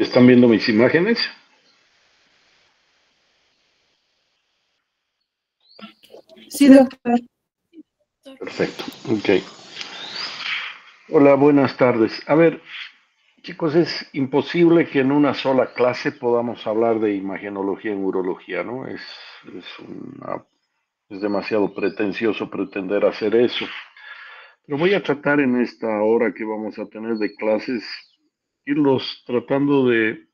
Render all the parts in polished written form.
¿Están viendo mis imágenes? Sí, doctor. Perfecto. Ok. Hola, buenas tardes. A ver, chicos, es imposible que en una sola clase podamos hablar de imagenología en urología, ¿no? Es, es demasiado pretencioso pretender hacer eso. Pero voy a tratar en esta hora que vamos a tener de clases, irlos tratando de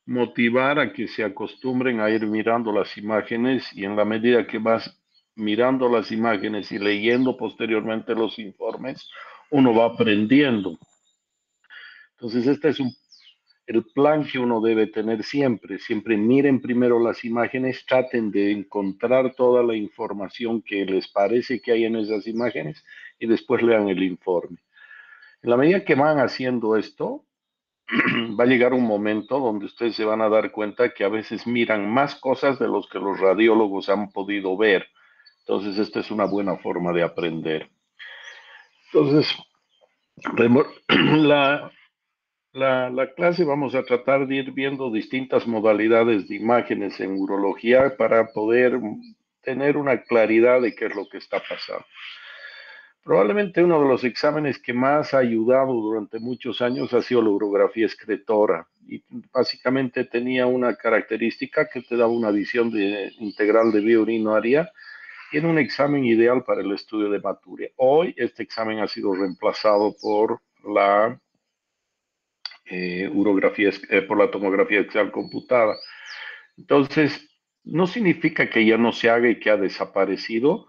motivar a que se acostumbren a ir mirando las imágenes y en la medida que vas mirando las imágenes y leyendo posteriormente los informes, uno va aprendiendo. Entonces, este es el plan que uno debe tener siempre. Siempre miren primero las imágenes, traten de encontrar toda la información que les parece que hay en esas imágenes y después lean el informe. En la medida que van haciendo esto, va a llegar un momento donde ustedes se van a dar cuenta que a veces miran más cosas de los que los radiólogos han podido ver. Entonces, esta es una buena forma de aprender. Entonces, la, la clase vamos a tratar de ir viendo distintas modalidades de imágenes en urología para poder tener una claridad de qué es lo que está pasando. Probablemente uno de los exámenes que más ha ayudado durante muchos años ha sido la urografía excretora y básicamente tenía una característica que te daba una visión integral de vía urinaria y era un examen ideal para el estudio de hematuria. Hoy este examen ha sido reemplazado por la por la tomografía axial computada. Entonces, no significa que ya no se haga y que ha desaparecido,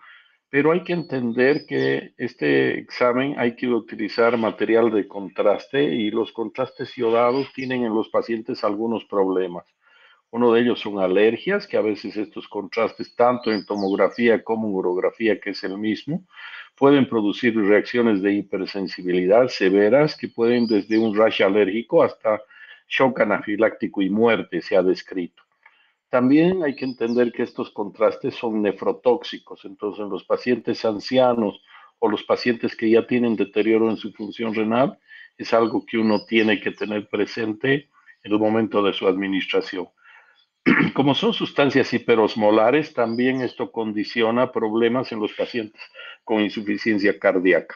pero hay que entender que este examen hay que utilizar material de contraste y los contrastes iodados tienen en los pacientes algunos problemas. Uno de ellos son alergias, que a veces estos contrastes, tanto en tomografía como en urografía, que es el mismo, pueden producir reacciones de hipersensibilidad severas que pueden desde un rash alérgico hasta shock anafiláctico y muerte, se ha descrito. También hay que entender que estos contrastes son nefrotóxicos, entonces en los pacientes ancianos o los pacientes que ya tienen deterioro en su función renal, es algo que uno tiene que tener presente en el momento de su administración. Como son sustancias hiperosmolares, también esto condiciona problemas en los pacientes con insuficiencia cardíaca.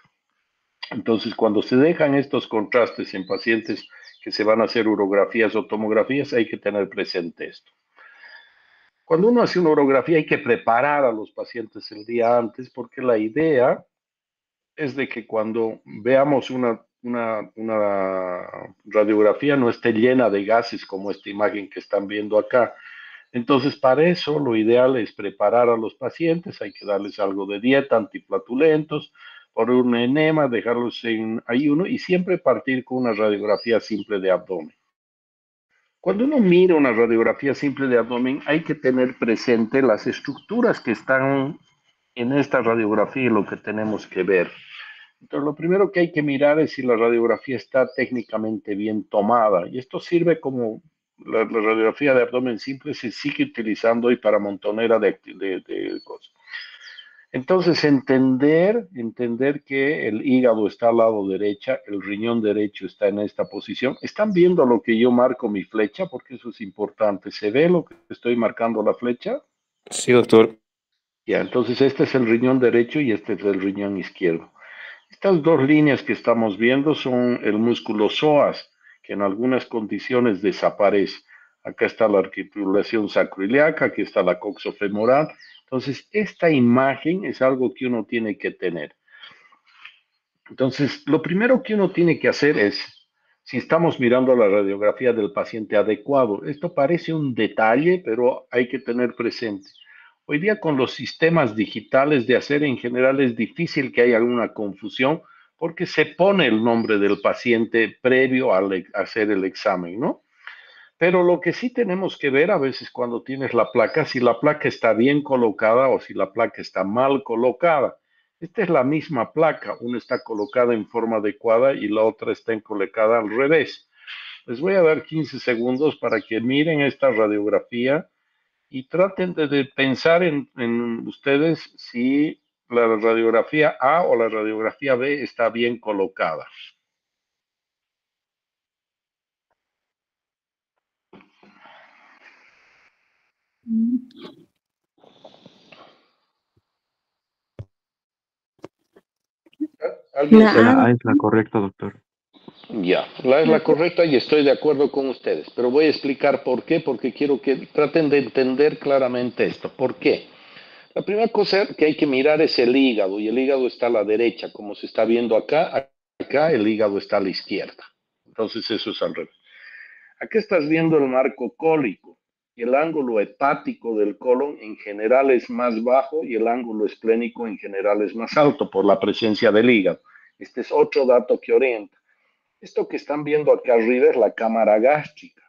Entonces, cuando se dejan estos contrastes en pacientes que se van a hacer urografías o tomografías, hay que tener presente esto. Cuando uno hace una urografía hay que preparar a los pacientes el día antes porque la idea es de que cuando veamos una radiografía no esté llena de gases como esta imagen que están viendo acá. Entonces, para eso lo ideal es preparar a los pacientes, hay que darles algo de dieta, antiflatulentos, por un enema, dejarlos en ayuno y siempre partir con una radiografía simple de abdomen. Cuando uno mira una radiografía simple de abdomen, hay que tener presente las estructuras que están en esta radiografía y lo que tenemos que ver. Entonces, lo primero que hay que mirar es si la radiografía está técnicamente bien tomada. Y esto sirve como la radiografía de abdomen simple se sigue utilizando hoy para montonera de cosas. Entonces, entender que el hígado está al lado derecha, el riñón derecho está en esta posición. ¿Están viendo lo que yo marco mi flecha? Porque eso es importante. ¿Se ve lo que estoy marcando la flecha? Sí, doctor. Ya, entonces este es el riñón derecho y este es el riñón izquierdo. Estas dos líneas que estamos viendo son el músculo psoas, que en algunas condiciones desaparece. Acá está la articulación sacroiliaca, aquí está la coxofemoral. Entonces, esta imagen es algo que uno tiene que tener. Entonces, lo primero que uno tiene que hacer es, si estamos mirando la radiografía del paciente adecuado, esto parece un detalle, pero hay que tener presente. Hoy día con los sistemas digitales de hacer en general es difícil que haya alguna confusión porque se pone el nombre del paciente previo a hacer el examen, ¿no? Pero lo que sí tenemos que ver a veces cuando tienes la placa, si la placa está bien colocada o si la placa está mal colocada. Esta es la misma placa, una está colocada en forma adecuada y la otra está colocada al revés. Les voy a dar 15 segundos para que miren esta radiografía y traten de pensar en ustedes si la radiografía A o la radiografía B está bien colocada. ¿Alguien se... La A es la correcta, doctor. Ya, la es la correcta y estoy de acuerdo con ustedes, pero voy a explicar por qué, porque quiero que traten de entender claramente esto. ¿Por qué? La primera cosa que hay que mirar es el hígado, y el hígado está a la derecha, como se está viendo acá, acá el hígado está a la izquierda. Entonces eso es al revés. Aquí estás viendo el marco cólico, y el ángulo hepático del colon en general es más bajo y el ángulo esplénico en general es más alto por la presencia del hígado. Este es otro dato que orienta. Esto que están viendo acá arriba es la cámara gástrica.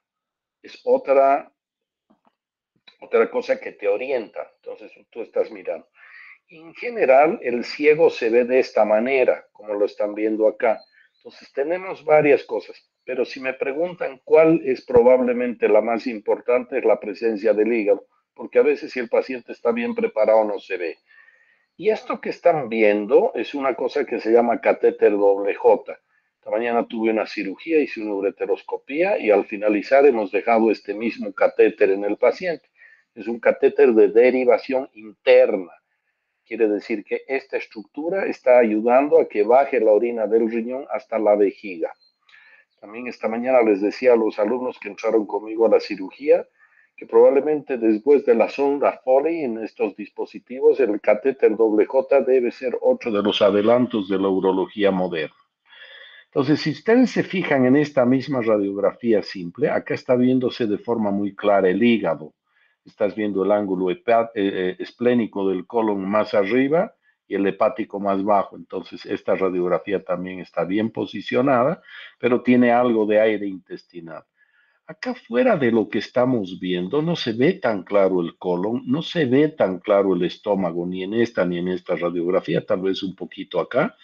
Es otra cosa que te orienta. Entonces tú estás mirando. En general, el ciego se ve de esta manera, como lo están viendo acá. Entonces tenemos varias cosas, pero si me preguntan cuál es probablemente la más importante, es la presencia del hígado, porque a veces si el paciente está bien preparado no se ve. Y esto que están viendo es una cosa que se llama catéter doble J. Esta mañana tuve una cirugía, hice una ureteroscopía y al finalizar hemos dejado este mismo catéter en el paciente. Es un catéter de derivación interna. Quiere decir que esta estructura está ayudando a que baje la orina del riñón hasta la vejiga. También esta mañana les decía a los alumnos que entraron conmigo a la cirugía que probablemente después de la sonda Foley en estos dispositivos, el catéter doble J debe ser otro de los adelantos de la urología moderna. Entonces, si ustedes se fijan en esta misma radiografía simple, acá está viéndose de forma muy clara el hígado. Estás viendo el ángulo esplénico del colon más arriba y el hepático más bajo. Entonces, esta radiografía también está bien posicionada, pero tiene algo de aire intestinal. Acá fuera de lo que estamos viendo, no se ve tan claro el colon, no se ve tan claro el estómago, ni en esta radiografía, tal vez un poquito acá,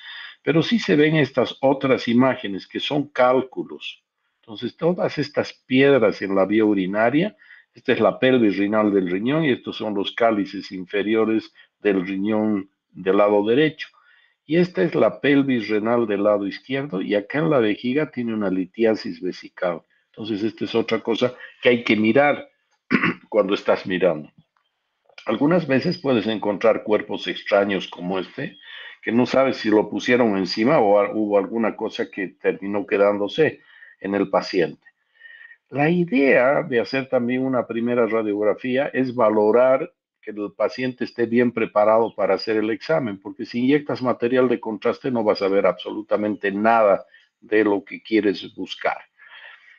pero sí se ven estas otras imágenes que son cálculos. Entonces, todas estas piedras en la vía urinaria, esta es la pelvis renal del riñón y estos son los cálices inferiores del riñón del lado derecho. Y esta es la pelvis renal del lado izquierdo y acá en la vejiga tiene una litiasis vesical. Entonces, esta es otra cosa que hay que mirar cuando estás mirando. Algunas veces puedes encontrar cuerpos extraños como este, que no sabes si lo pusieron encima o hubo alguna cosa que terminó quedándose en el paciente. La idea de hacer también una primera radiografía es valorar que el paciente esté bien preparado para hacer el examen, porque si inyectas material de contraste no vas a ver absolutamente nada de lo que quieres buscar.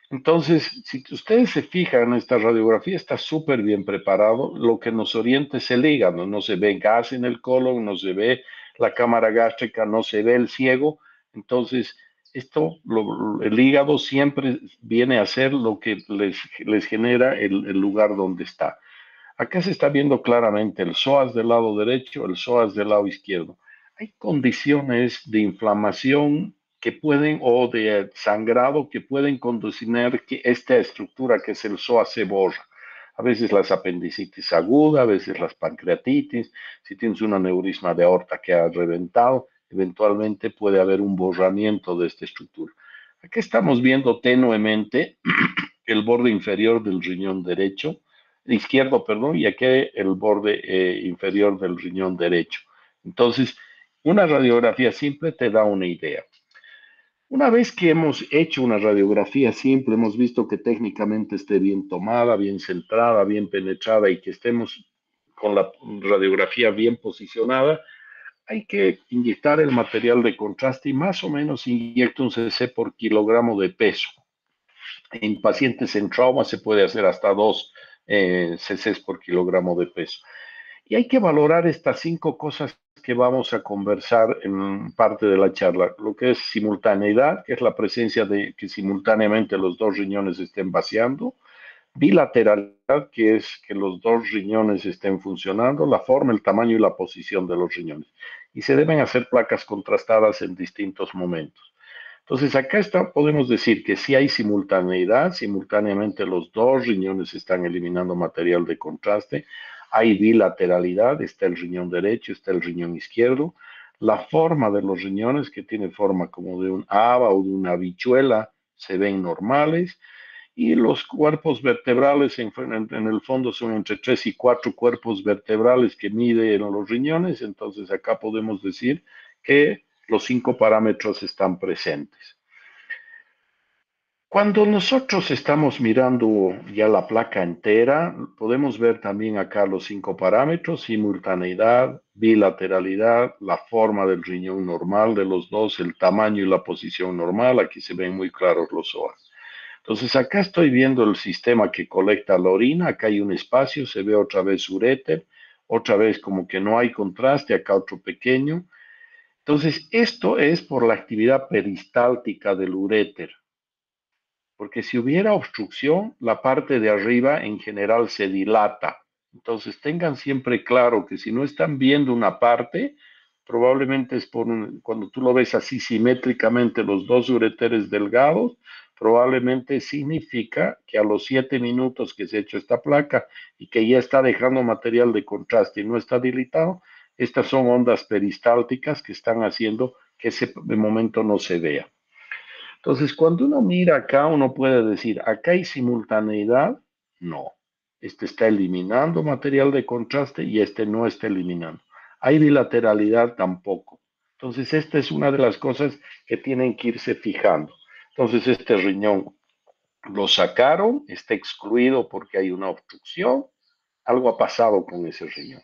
Entonces, si ustedes se fijan en esta radiografía, está súper bien preparado. Lo que nos orienta es el hígado. No se ve gas en el colon, no se ve la cámara gástrica, no se ve el ciego. Entonces, el hígado siempre viene a ser lo que les genera el lugar donde está. Acá se está viendo claramente el psoas del lado derecho, el psoas del lado izquierdo. Hay condiciones de inflamación que pueden, o de sangrado, que pueden condicionar que esta estructura que es el psoas se borra. A veces las apendicitis aguda, a veces las pancreatitis, si tienes un aneurisma de aorta que ha reventado, eventualmente puede haber un borramiento de esta estructura. Aquí estamos viendo tenuemente el borde inferior del riñón derecho, izquierdo, perdón, y aquí el borde inferior del riñón derecho. Entonces, una radiografía simple te da una idea. Una vez que hemos hecho una radiografía simple, hemos visto que técnicamente esté bien tomada, bien centrada, bien penetrada y que estemos con la radiografía bien posicionada, hay que inyectar el material de contraste y más o menos inyecta un cc por kilogramo de peso. En pacientes en trauma se puede hacer hasta 2 cc por kilogramo de peso. Y hay que valorar estas 5 cosas que vamos a conversar en parte de la charla. Lo que es simultaneidad, que es la presencia de que simultáneamente los dos riñones estén vaciando. Bilateralidad, que es que los dos riñones estén funcionando. La forma, el tamaño y la posición de los riñones. Y se deben hacer placas contrastadas en distintos momentos. Entonces, acá podemos decir que si hay simultaneidad, simultáneamente los dos riñones están eliminando material de contraste, hay bilateralidad, está el riñón derecho, está el riñón izquierdo, la forma de los riñones, que tiene forma como de un haba o de una habichuela, se ven normales, Y los cuerpos vertebrales en el fondo son entre 3 y 4 cuerpos vertebrales que miden los riñones, entonces acá podemos decir que los 5 parámetros están presentes. Cuando nosotros estamos mirando ya la placa entera, podemos ver también acá los 5 parámetros: simultaneidad, bilateralidad, la forma del riñón normal de los dos, el tamaño y la posición normal. Aquí se ven muy claros los OAS. Entonces acá estoy viendo el sistema que colecta la orina. Acá hay un espacio, se ve otra vez uréter, otra vez como que no hay contraste, acá otro pequeño. Entonces esto es por la actividad peristáltica del uréter, porque si hubiera obstrucción, la parte de arriba en general se dilata. Entonces tengan siempre claro que si no están viendo una parte, probablemente es cuando tú lo ves así simétricamente los dos ureteres delgados, probablemente significa que a los 7 minutos que se ha hecho esta placa y que ya está dejando material de contraste y no está dilatado, estas son ondas peristálticas que están haciendo que ese momento no se vea. Entonces, cuando uno mira acá, uno puede decir, ¿acá hay simultaneidad? No. Este está eliminando material de contraste y este no está eliminando. ¿Hay bilateralidad? Tampoco. Entonces, esta es una de las cosas que tienen que irse fijando. Entonces, este riñón lo sacaron, está excluido porque hay una obstrucción. Algo ha pasado con ese riñón.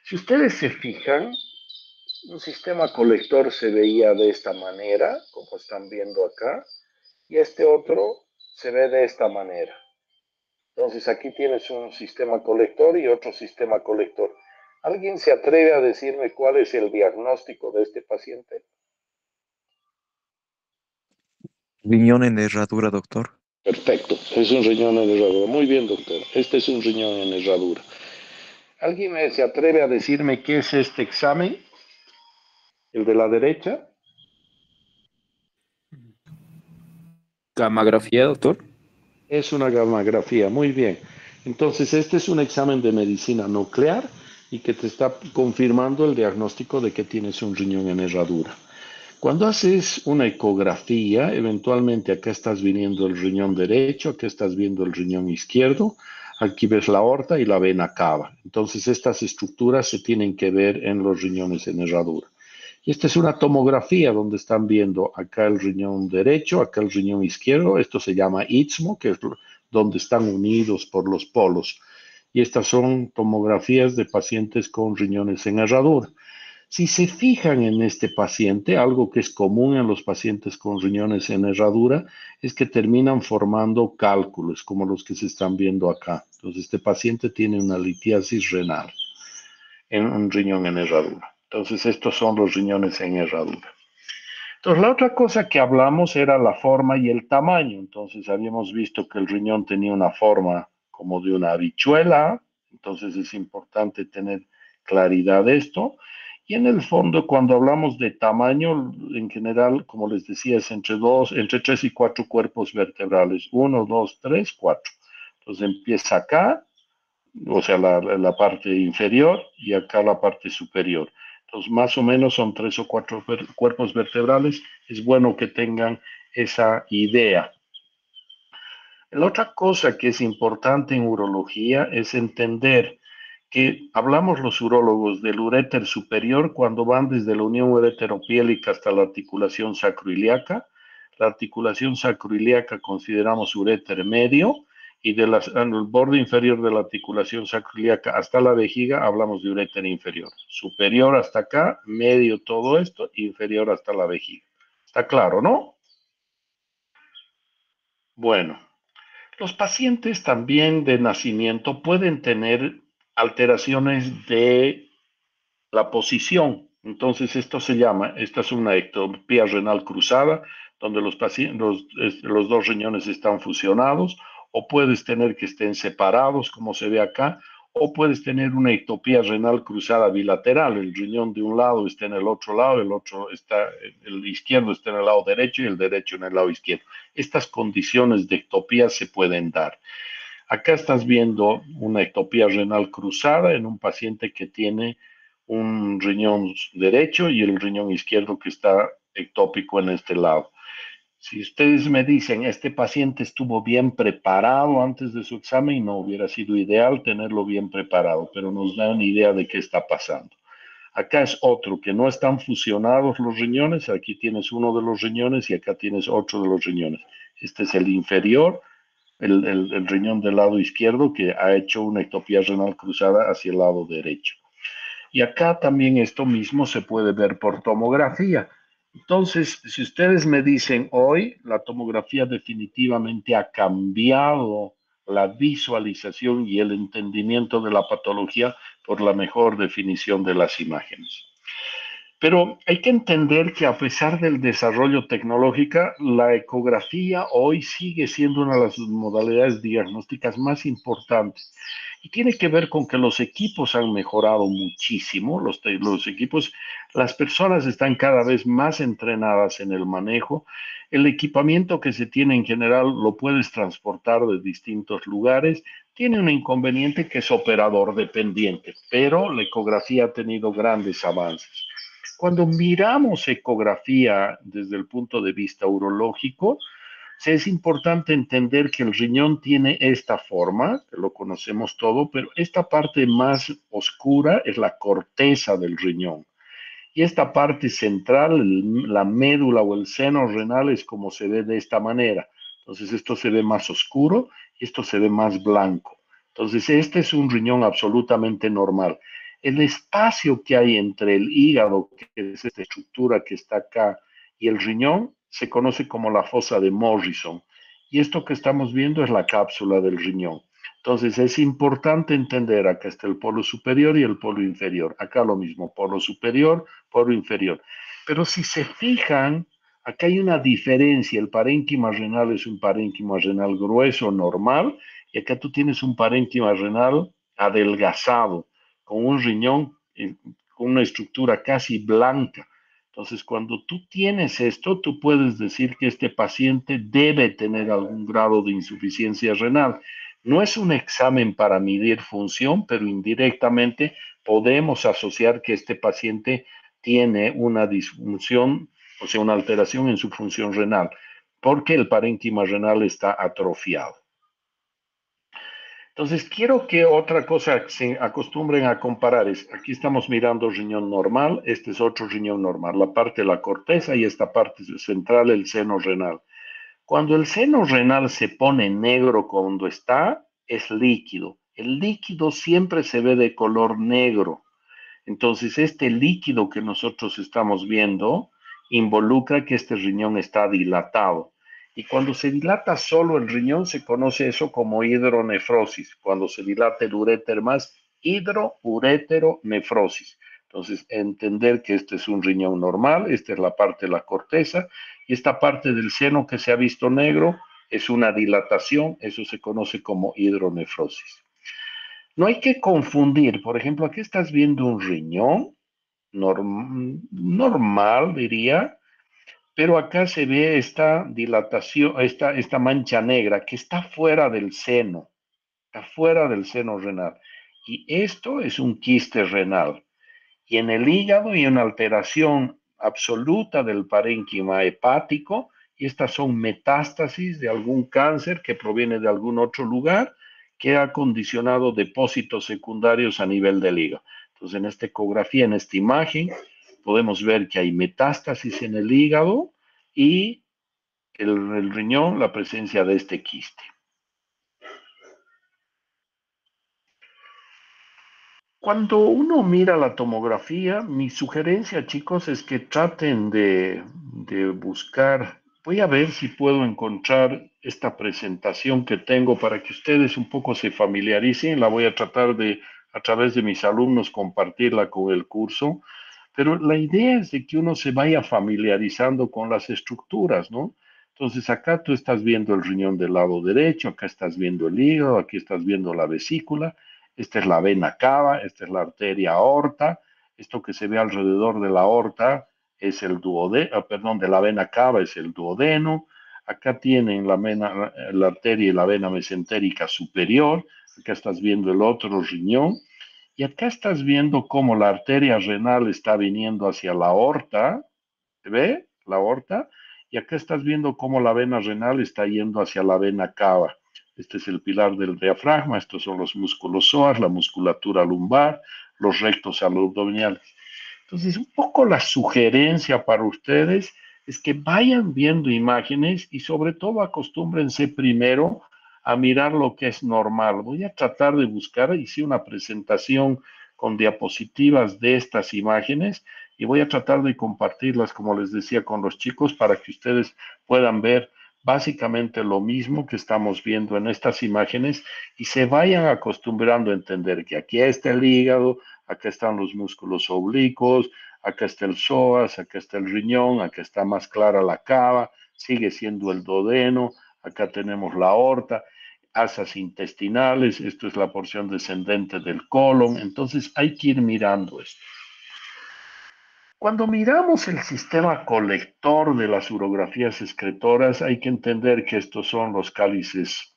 Si ustedes se fijan, un sistema colector se veía de esta manera, como están viendo acá, y este otro se ve de esta manera. Entonces aquí tienes un sistema colector y otro sistema colector. ¿Alguien se atreve a decirme cuál es el diagnóstico de este paciente? Riñón en herradura, doctor. Perfecto, es un riñón en herradura. Muy bien, doctor. Este es un riñón en herradura. ¿Alguien se atreve a decirme qué es este examen? ¿El de la derecha? Gammagrafía, doctor. Es una gammagrafía, muy bien. Entonces, este es un examen de medicina nuclear y que te está confirmando el diagnóstico de que tienes un riñón en herradura. Cuando haces una ecografía, eventualmente acá estás viendo el riñón derecho, acá estás viendo el riñón izquierdo, aquí ves la aorta y la vena cava. Entonces, estas estructuras se tienen que ver en los riñones en herradura. Y esta es una tomografía donde están viendo acá el riñón derecho, acá el riñón izquierdo. Esto se llama istmo, que es donde están unidos por los polos. Y estas son tomografías de pacientes con riñones en herradura. Si se fijan en este paciente, algo que es común en los pacientes con riñones en herradura es que terminan formando cálculos, como los que se están viendo acá. Entonces, este paciente tiene una litiasis renal en un riñón en herradura. Entonces, estos son los riñones en herradura. Entonces, la otra cosa que hablamos era la forma y el tamaño. Entonces, habíamos visto que el riñón tenía una forma como de una habichuela. Entonces, es importante tener claridad de esto. Y en el fondo, cuando hablamos de tamaño, en general, como les decía, es entre 3 y 4 cuerpos vertebrales. 1, 2, 3, 4. Entonces, empieza acá, o sea, la parte inferior, y acá la parte superior. Entonces, más o menos son 3 o 4 cuerpos vertebrales. Es bueno que tengan esa idea. La otra cosa que es importante en urología es entender que hablamos los urólogos del uréter superior cuando van desde la unión ureteropiélica hasta la articulación sacroiliaca. La articulación sacroiliaca consideramos uréter medio, y en el borde inferior de la articulación sacroiliaca hasta la vejiga hablamos de uréter inferior. Superior hasta acá, medio todo esto, inferior hasta la vejiga. ¿Está claro, no? Bueno, los pacientes también de nacimiento pueden tener alteraciones de la posición. Entonces, esta es una ectopía renal cruzada, donde los dos riñones están fusionados, o puedes tener que estén separados, como se ve acá, o puedes tener una ectopía renal cruzada bilateral. El riñón de un lado está en el otro lado, el izquierdo está en el lado derecho y el derecho en el lado izquierdo. Estas condiciones de ectopía se pueden dar. Acá estás viendo una ectopía renal cruzada en un paciente que tiene un riñón derecho y el riñón izquierdo que está ectópico en este lado. Si ustedes me dicen, este paciente estuvo bien preparado antes de su examen, no hubiera sido ideal tenerlo bien preparado, pero nos da una idea de qué está pasando. Acá es otro, que no están fusionados los riñones, aquí tienes uno de los riñones y acá tienes otro de los riñones. Este es el inferior, el riñón del lado izquierdo que ha hecho una ectopía renal cruzada hacia el lado derecho. Y acá también esto mismo se puede ver por tomografía. Entonces, si ustedes me dicen hoy, la tomografía definitivamente ha cambiado la visualización y el entendimiento de la patología por la mejor definición de las imágenes. Pero hay que entender que a pesar del desarrollo tecnológico, la ecografía hoy sigue siendo una de las modalidades diagnósticas más importantes. Y tiene que ver con que los equipos han mejorado muchísimo, los equipos, las personas están cada vez más entrenadas en el manejo, el equipamiento que se tiene en general lo puedes transportar de distintos lugares, tiene un inconveniente que es operador dependiente, pero la ecografía ha tenido grandes avances. Cuando miramos ecografía desde el punto de vista urológico, es importante entender que el riñón tiene esta forma, que lo conocemos todo, pero esta parte más oscura es la corteza del riñón. Y esta parte central, la médula o el seno renal, es como se ve de esta manera. Entonces, esto se ve más oscuro y esto se ve más blanco. Entonces, este es un riñón absolutamente normal. El espacio que hay entre el hígado, que es esta estructura que está acá, y el riñón, se conoce como la fosa de Morrison. Y esto que estamos viendo es la cápsula del riñón. Entonces es importante entender, acá está el polo superior y el polo inferior. Acá lo mismo, polo superior, polo inferior. Pero si se fijan, acá hay una diferencia. El parénquima renal es un parénquima renal grueso, normal, y acá tú tienes un parénquima renal adelgazado, con un riñón con una estructura casi blanca. Entonces, cuando tú tienes esto, tú puedes decir que este paciente debe tener algún grado de insuficiencia renal. No es un examen para medir función, pero indirectamente podemos asociar que este paciente tiene una disfunción, o sea, una alteración en su función renal, porque el parénquima renal está atrofiado. Entonces, quiero que otra cosa se acostumbren a comparar es, aquí estamos mirando riñón normal, este es otro riñón normal, la parte de la corteza y esta parte central, el seno renal. Cuando el seno renal se pone negro cuando está, es líquido. El líquido siempre se ve de color negro. Entonces, este líquido que nosotros estamos viendo involucra que este riñón está dilatado. Y cuando se dilata solo el riñón, se conoce eso como hidronefrosis. Cuando se dilata el uréter más, hidroureteronefrosis. Entonces, entender que este es un riñón normal, esta es la parte de la corteza, y esta parte del seno que se ha visto negro es una dilatación, eso se conoce como hidronefrosis. No hay que confundir, por ejemplo, aquí estás viendo un riñón normal, diría, pero acá se ve esta dilatación, esta mancha negra que está fuera del seno renal. Y esto es un quiste renal. Y en el hígado hay una alteración absoluta del parénquima hepático, y estas son metástasis de algún cáncer que proviene de algún otro lugar que ha condicionado depósitos secundarios a nivel del hígado. Entonces, en esta ecografía, en esta imagen, podemos ver que hay metástasis en el hígado y el riñón, la presencia de este quiste. Cuando uno mira la tomografía, mi sugerencia, chicos, es que traten de buscar. Voy a ver si puedo encontrar esta presentación que tengo para que ustedes un poco se familiaricen. La voy a tratar de, a través de mis alumnos, compartirla con el curso. Pero la idea es de que uno se vaya familiarizando con las estructuras, ¿no? Entonces, acá tú estás viendo el riñón del lado derecho, acá estás viendo el hígado, aquí estás viendo la vesícula. Esta es la vena cava, esta es la arteria aorta, esto que se ve alrededor de la aorta es el duodeno, perdón, de la vena cava es el duodeno, acá tienen la arteria y la vena mesentérica superior, acá estás viendo el otro riñón, y acá estás viendo cómo la arteria renal está viniendo hacia la aorta, ¿se ve? La aorta, Y acá estás viendo cómo la vena renal está yendo hacia la vena cava. Este es el pilar del diafragma, estos son los músculos psoas, la musculatura lumbar, los rectos abdominales. Entonces, un poco la sugerencia para ustedes es que vayan viendo imágenes y sobre todo acostúmbrense primero a mirar lo que es normal. Voy a tratar de buscar, hice una presentación con diapositivas de estas imágenes y voy a tratar de compartirlas, como les decía, con los chicos para que ustedes puedan ver básicamente lo mismo que estamos viendo en estas imágenes y se vayan acostumbrando a entender que aquí está el hígado, acá están los músculos oblicuos, acá está el psoas, acá está el riñón, acá está más clara la cava, sigue siendo el duodeno, acá tenemos la aorta, asas intestinales, esto es la porción descendente del colon, entonces hay que ir mirando esto. Cuando miramos el sistema colector de las urografías excretoras, hay que entender que estos son los cálices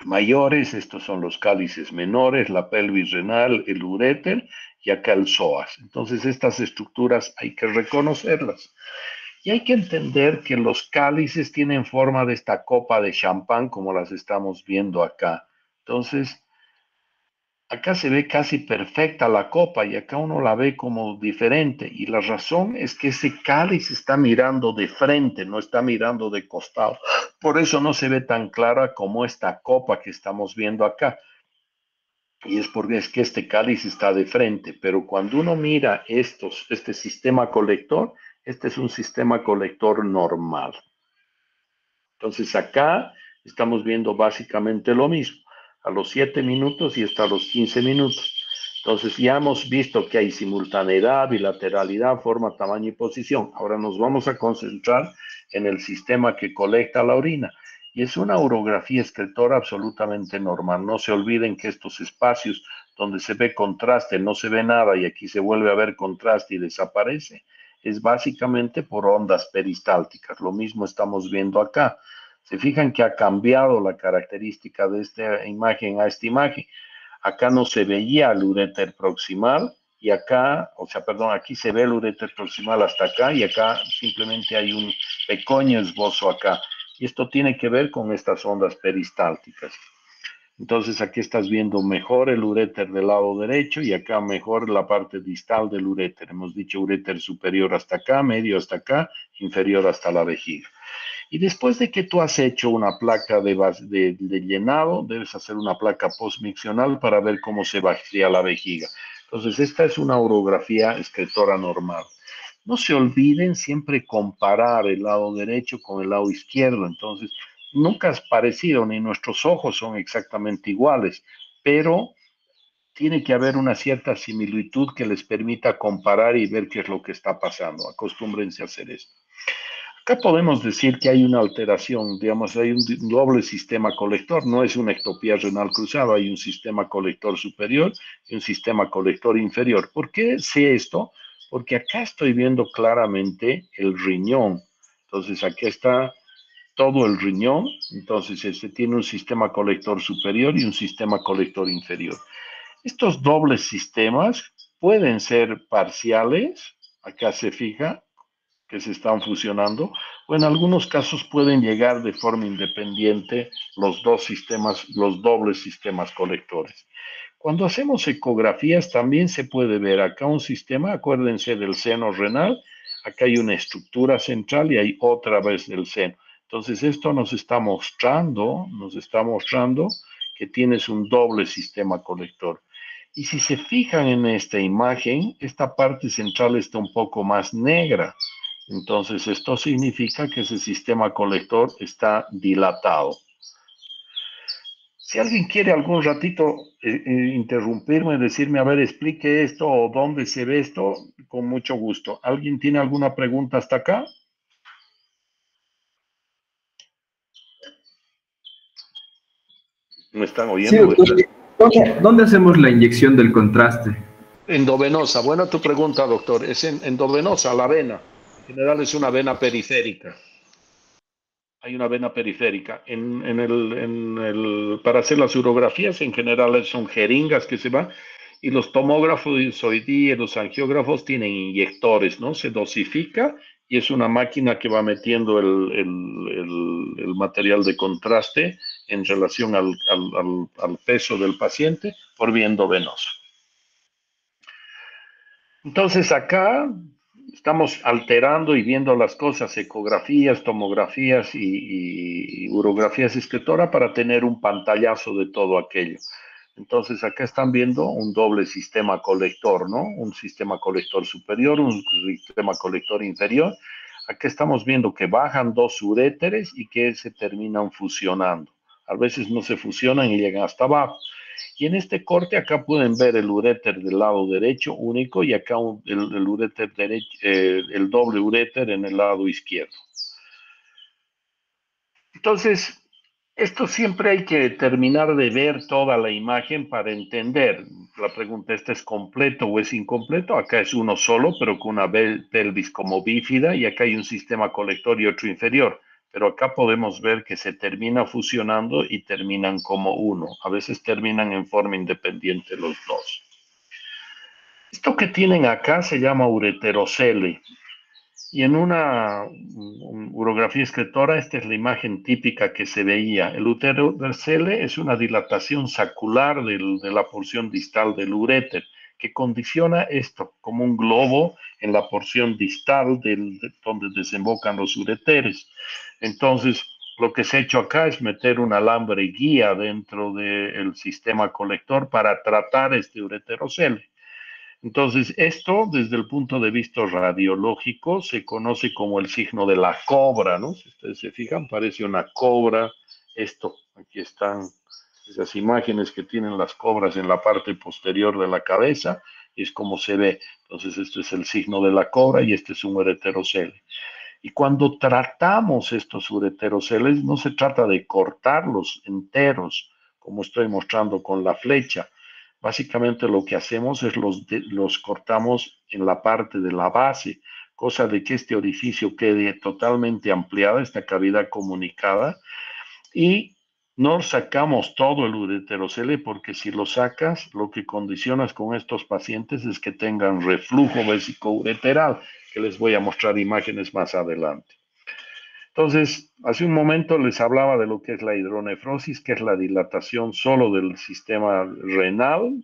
mayores, estos son los cálices menores, la pelvis renal, el uréter y acá el psoas. Entonces estas estructuras hay que reconocerlas. Y hay que entender que los cálices tienen forma de esta copa de champán como las estamos viendo acá. Entonces, acá se ve casi perfecta la copa y acá uno la ve como diferente. Y la razón es que ese cáliz está mirando de frente, no está mirando de costado. Por eso no se ve tan clara como esta copa que estamos viendo acá. Y es porque es que este cáliz está de frente, pero cuando uno mira este sistema colector, este es un sistema colector normal. Entonces acá estamos viendo básicamente lo mismo, a los 7 minutos y hasta los 15 minutos. Entonces ya hemos visto que hay simultaneidad, bilateralidad, forma, tamaño y posición. Ahora nos vamos a concentrar en el sistema que colecta la orina. Y es una urografía excretora absolutamente normal. No se olviden que estos espacios donde se ve contraste, no se ve nada y aquí se vuelve a ver contraste y desaparece, es básicamente por ondas peristálticas. Lo mismo estamos viendo acá. Se fijan que ha cambiado la característica de esta imagen a esta imagen. Acá no se veía el uréter proximal y acá, aquí se ve el uréter proximal hasta acá y acá simplemente hay un pequeño esbozo acá. Y esto tiene que ver con estas ondas peristálticas. Entonces aquí estás viendo mejor el uréter del lado derecho y acá mejor la parte distal del uréter. Hemos dicho uréter superior hasta acá, medio hasta acá, inferior hasta la vejiga. Y después de que tú has hecho una placa de llenado, debes hacer una placa postmiccional para ver cómo se vacía la vejiga. Entonces, esta es una urografía excretora normal. No se olviden siempre comparar el lado derecho con el lado izquierdo. Entonces, nunca es parecido, ni nuestros ojos son exactamente iguales, pero tiene que haber una cierta similitud que les permita comparar y ver qué es lo que está pasando. Acostúmbrense a hacer esto. Acá podemos decir que hay una alteración, digamos, hay un doble sistema colector, no es una ectopía renal cruzada, hay un sistema colector superior y un sistema colector inferior. ¿Por qué sé esto? Porque acá estoy viendo claramente el riñón. Entonces, aquí está todo el riñón, entonces este tiene un sistema colector superior y un sistema colector inferior. Estos dobles sistemas pueden ser parciales, acá se fija, que se están fusionando, o en algunos casos pueden llegar de forma independiente los dos sistemas, los dobles sistemas colectores. Cuando hacemos ecografías también se puede ver acá un sistema, acuérdense del seno renal, acá hay una estructura central y hay otra vez del seno. Entonces esto nos está mostrando que tienes un doble sistema colector. Y si se fijan en esta imagen, esta parte central está un poco más negra. Entonces, esto significa que ese sistema colector está dilatado. Si alguien quiere algún ratito interrumpirme, decirme, a ver, explique esto o dónde se ve esto, con mucho gusto. ¿Alguien tiene alguna pregunta hasta acá? ¿Me están Sí, oyendo? doctor. ¿Dónde hacemos la inyección del contraste? Endovenosa. Buena tu pregunta, doctor. Es endovenosa, la vena. En general es una vena periférica. Hay una vena periférica. Para hacer las urografías, en general son jeringas que se van, y los tomógrafos hoy día, los angiógrafos tienen inyectores, ¿no? Se dosifica y es una máquina que va metiendo el material de contraste en relación al peso del paciente por vía endovenosa. Entonces acá estamos alterando y viendo las cosas, ecografías, tomografías y urografías escritora para tener un pantallazo de todo aquello. Entonces acá están viendo un doble sistema colector, ¿no? Un sistema colector superior, un sistema colector inferior. Aquí estamos viendo que bajan dos uréteres y que se terminan fusionando. A veces no se fusionan y llegan hasta abajo. Y en este corte acá pueden ver el uréter del lado derecho único y acá el uréter derecho, el doble uréter en el lado izquierdo. Entonces, esto siempre hay que terminar de ver toda la imagen para entender. La pregunta, ¿este es completo o es incompleto? Acá es uno solo, pero con una pelvis como bífida, y acá hay un sistema colector y otro inferior. Pero acá podemos ver que se termina fusionando y terminan como uno. A veces terminan en forma independiente los dos. Esto que tienen acá se llama ureterocele. Y en una urografía escritora, esta es la imagen típica que se veía. El uterocele es una dilatación sacular de la porción distal del uréter, que condiciona esto como un globo en la porción distal donde desembocan los ureteres. Entonces, lo que se ha hecho acá es meter un alambre guía dentro del sistema colector para tratar este ureterocele. Entonces, esto desde el punto de vista radiológico se conoce como el signo de la cobra, ¿no? Si ustedes se fijan, parece una cobra. Esto, aquí están esas imágenes que tienen las cobras en la parte posterior de la cabeza, y es como se ve. Entonces, esto es el signo de la cobra y este es un ureterocele. Y cuando tratamos estos ureteroceles, no se trata de cortarlos enteros, como estoy mostrando con la flecha. Básicamente lo que hacemos es los cortamos en la parte de la base, cosa de que este orificio quede totalmente ampliado, esta cavidad comunicada, y no sacamos todo el ureterocele porque si lo sacas, lo que condicionas con estos pacientes es que tengan reflujo vesicoureteral, que les voy a mostrar imágenes más adelante. Entonces, hace un momento les hablaba de lo que es la hidronefrosis, que es la dilatación solo del sistema renal,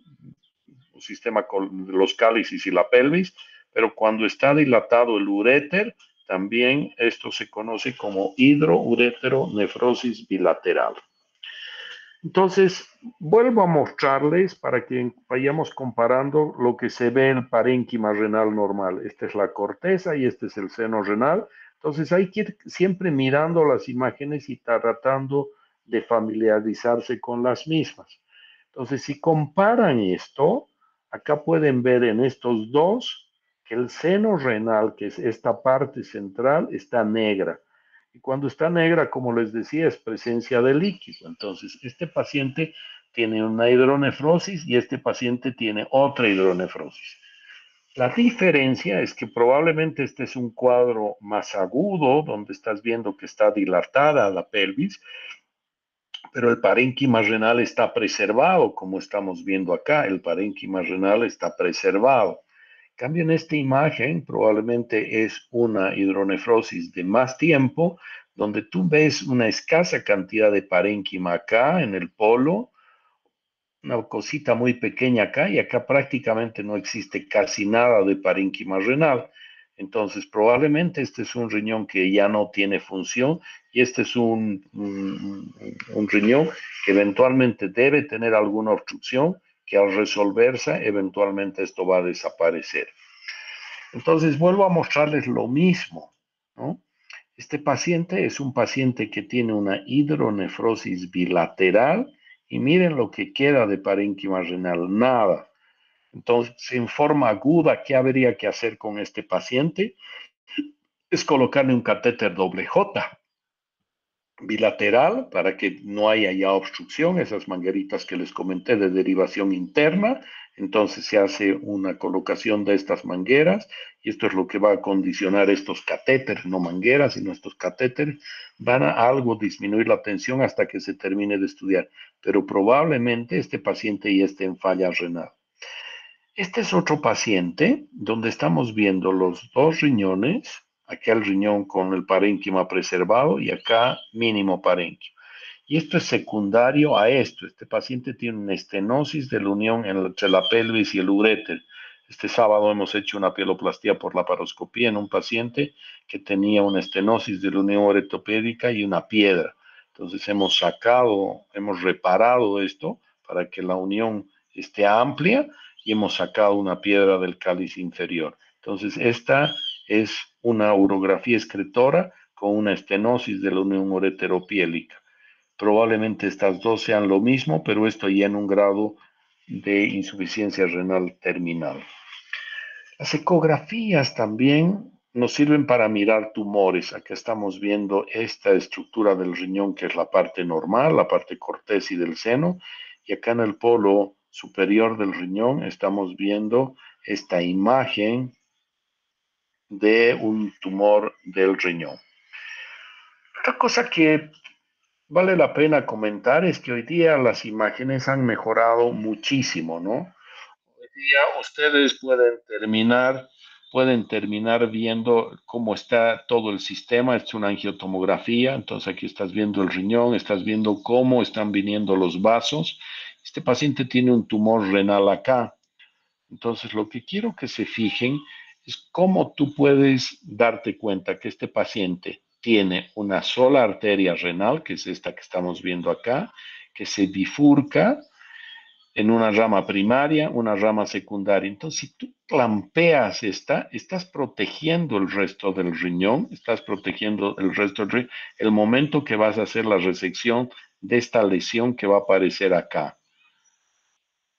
el sistema de los cálices y la pelvis, pero cuando está dilatado el uréter, también esto se conoce como hidroureteronefrosis bilateral. Entonces, vuelvo a mostrarles para que vayamos comparando lo que se ve en el parénquima renal normal. Esta es la corteza y este es el seno renal. Entonces, hay que ir siempre mirando las imágenes y tratando de familiarizarse con las mismas. Entonces, si comparan esto, acá pueden ver en estos dos que el seno renal, que es esta parte central, está negra. Y cuando está negra, como les decía, es presencia de líquido. Entonces, este paciente tiene una hidronefrosis y este paciente tiene otra hidronefrosis. La diferencia es que probablemente este es un cuadro más agudo, donde estás viendo que está dilatada la pelvis, pero el parénquima renal está preservado, como estamos viendo acá, el parénquima renal está preservado. En cambio, en esta imagen probablemente es una hidronefrosis de más tiempo, donde tú ves una escasa cantidad de parénquima acá en el polo, una cosita muy pequeña acá, y acá prácticamente no existe casi nada de parénquima renal. Entonces, probablemente este es un riñón que ya no tiene función y este es un riñón que eventualmente debe tener alguna obstrucción que al resolverse, eventualmente esto va a desaparecer. Entonces, vuelvo a mostrarles lo mismo, ¿no? Este paciente es un paciente que tiene una hidronefrosis bilateral y miren lo que queda de parénquima renal, nada. Entonces, en forma aguda, ¿qué habría que hacer con este paciente? Es colocarle un catéter doble J bilateral para que no haya ya obstrucción, esas mangueritas que les comenté de derivación interna. Entonces se hace una colocación de estas mangueras y esto es lo que va a condicionar estos catéteres, no mangueras, sino estos catéteres, van a algo disminuir la tensión hasta que se termine de estudiar, pero probablemente este paciente ya esté en falla renal. Este es otro paciente donde estamos viendo los dos riñones aquel riñón con el parénquima preservado y acá mínimo parénquima. Y esto es secundario a esto. Este paciente tiene una estenosis de la unión entre la pelvis y el uréter. Este sábado hemos hecho una pieloplastia por laparoscopía en un paciente que tenía una estenosis de la unión uretopédica y una piedra. Entonces hemos reparado esto para que la unión esté amplia y hemos sacado una piedra del cáliz inferior. Entonces esta es una urografía excretora con una estenosis de la unión ureteropiélica. Probablemente estas dos sean lo mismo, pero esto ya en un grado de insuficiencia renal terminal. Las ecografías también nos sirven para mirar tumores. Acá estamos viendo esta estructura del riñón, que es la parte normal, la parte cortés y del seno, y acá en el polo superior del riñón estamos viendo esta imagen de un tumor del riñón. Otra cosa que vale la pena comentar es que hoy día las imágenes han mejorado muchísimo, ¿no? Hoy día ustedes pueden terminar viendo cómo está todo el sistema. Es una angiotomografía, entonces aquí estás viendo el riñón, estás viendo cómo están viniendo los vasos. Este paciente tiene un tumor renal acá. Entonces, lo que quiero que se fijen es cómo tú puedes darte cuenta que este paciente tiene una sola arteria renal, que es esta que estamos viendo acá, que se bifurca en una rama primaria, una rama secundaria. Entonces, si tú clampeas estás protegiendo el resto del riñón, estás protegiendo el resto del riñón, el momento que vas a hacer la resección de esta lesión que va a aparecer acá.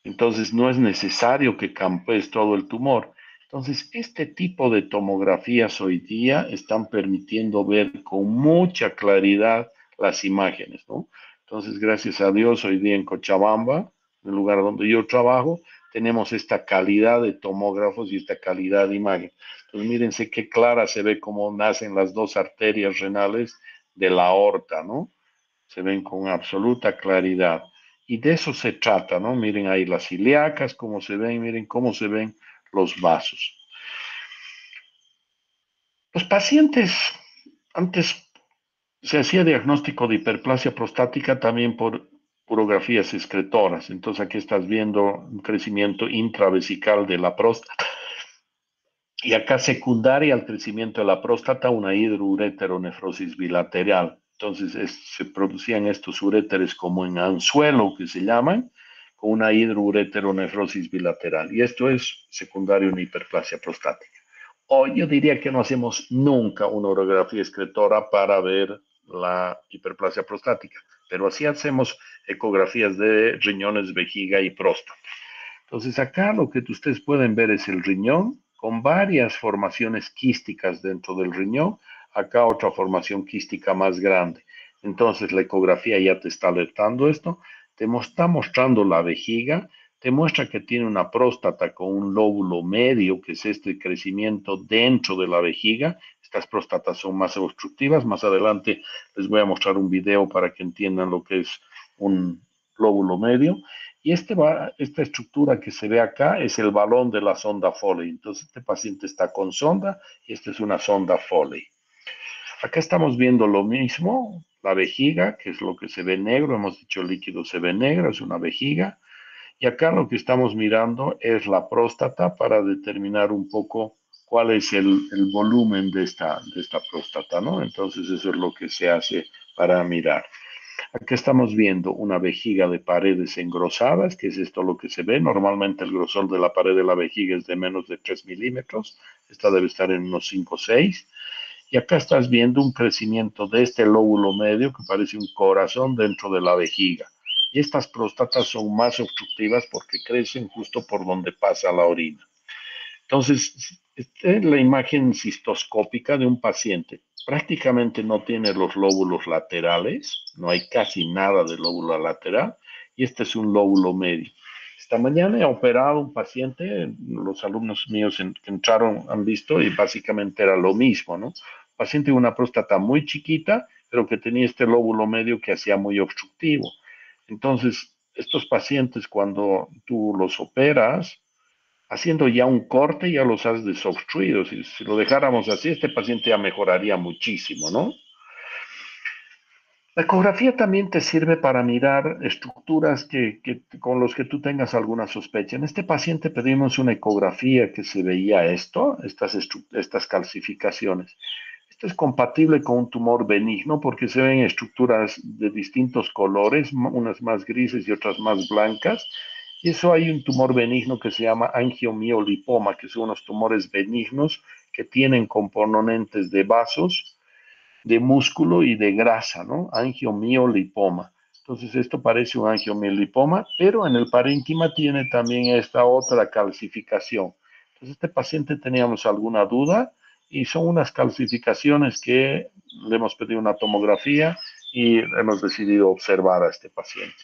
Entonces no es necesario que campees todo el tumor. Entonces, este tipo de tomografías hoy día están permitiendo ver con mucha claridad las imágenes, ¿no? Entonces, gracias a Dios, hoy día en Cochabamba, en el lugar donde yo trabajo, tenemos esta calidad de tomógrafos y esta calidad de imagen. Entonces, mírense qué clara se ve cómo nacen las dos arterias renales de la aorta, ¿no? Se ven con absoluta claridad. Y de eso se trata, ¿no? Miren ahí las ilíacas, cómo se ven, miren cómo se ven los vasos. Los pacientes, antes se hacía diagnóstico de hiperplasia prostática también por urografías excretoras. Entonces aquí estás viendo un crecimiento intravesical de la próstata. Y acá secundaria al crecimiento de la próstata, una hidroureteronefrosis bilateral. Entonces se producían estos uréteres como en anzuelo, que se llaman, con una hidroureteronefrosis bilateral. Y esto es secundario a una hiperplasia prostática. Hoy yo diría que no hacemos nunca una urografía excretora para ver la hiperplasia prostática, pero así hacemos ecografías de riñones, vejiga y próstata. Entonces acá lo que ustedes pueden ver es el riñón con varias formaciones quísticas dentro del riñón. Acá otra formación quística más grande. Entonces la ecografía ya te está alertando esto. Te está mostrando la vejiga. Te muestra que tiene una próstata con un lóbulo medio, que es este crecimiento dentro de la vejiga. Estas próstatas son más obstructivas. Más adelante les voy a mostrar un video para que entiendan lo que es un lóbulo medio. Y esta estructura que se ve acá es el balón de la sonda Foley. Entonces, este paciente está con sonda y esta es una sonda Foley. Acá estamos viendo lo mismo, la vejiga, que es lo que se ve negro. Hemos dicho el líquido se ve negro, es una vejiga. Y acá lo que estamos mirando es la próstata para determinar un poco cuál es el volumen de esta próstata, ¿no? Entonces, eso es lo que se hace para mirar. Aquí estamos viendo una vejiga de paredes engrosadas, que es esto lo que se ve. Normalmente el grosor de la pared de la vejiga es de menos de 3 milímetros. Esta debe estar en unos 5 o 6. Y acá estás viendo un crecimiento de este lóbulo medio que parece un corazón dentro de la vejiga. Y estas próstatas son más obstructivas porque crecen justo por donde pasa la orina. Entonces, esta es la imagen cistoscópica de un paciente. Prácticamente no tiene los lóbulos laterales, no hay casi nada de lóbulo lateral, y este es un lóbulo medio. Esta mañana he operado un paciente, los alumnos míos que entraron han visto, y básicamente era lo mismo, ¿no? Paciente con una próstata muy chiquita, pero que tenía este lóbulo medio que hacía muy obstructivo. Entonces, estos pacientes, cuando tú los operas, haciendo ya un corte, ya los has desobstruido. Si lo dejáramos así, este paciente ya mejoraría muchísimo, ¿no? La ecografía también te sirve para mirar estructuras con los que tú tengas alguna sospecha. En este paciente pedimos una ecografía que se veía estas calcificaciones. Esto es compatible con un tumor benigno porque se ven estructuras de distintos colores, unas más grises y otras más blancas. Y eso hay un tumor benigno que se llama angiomiolipoma, que son unos tumores benignos que tienen componentes de vasos, de músculo y de grasa, ¿no? Angiomiolipoma. Entonces esto parece un angiomiolipoma, pero en el parénquima tiene también esta otra calcificación. Entonces este paciente teníamos alguna duda y son unas calcificaciones que le hemos pedido una tomografía y hemos decidido observar a este paciente.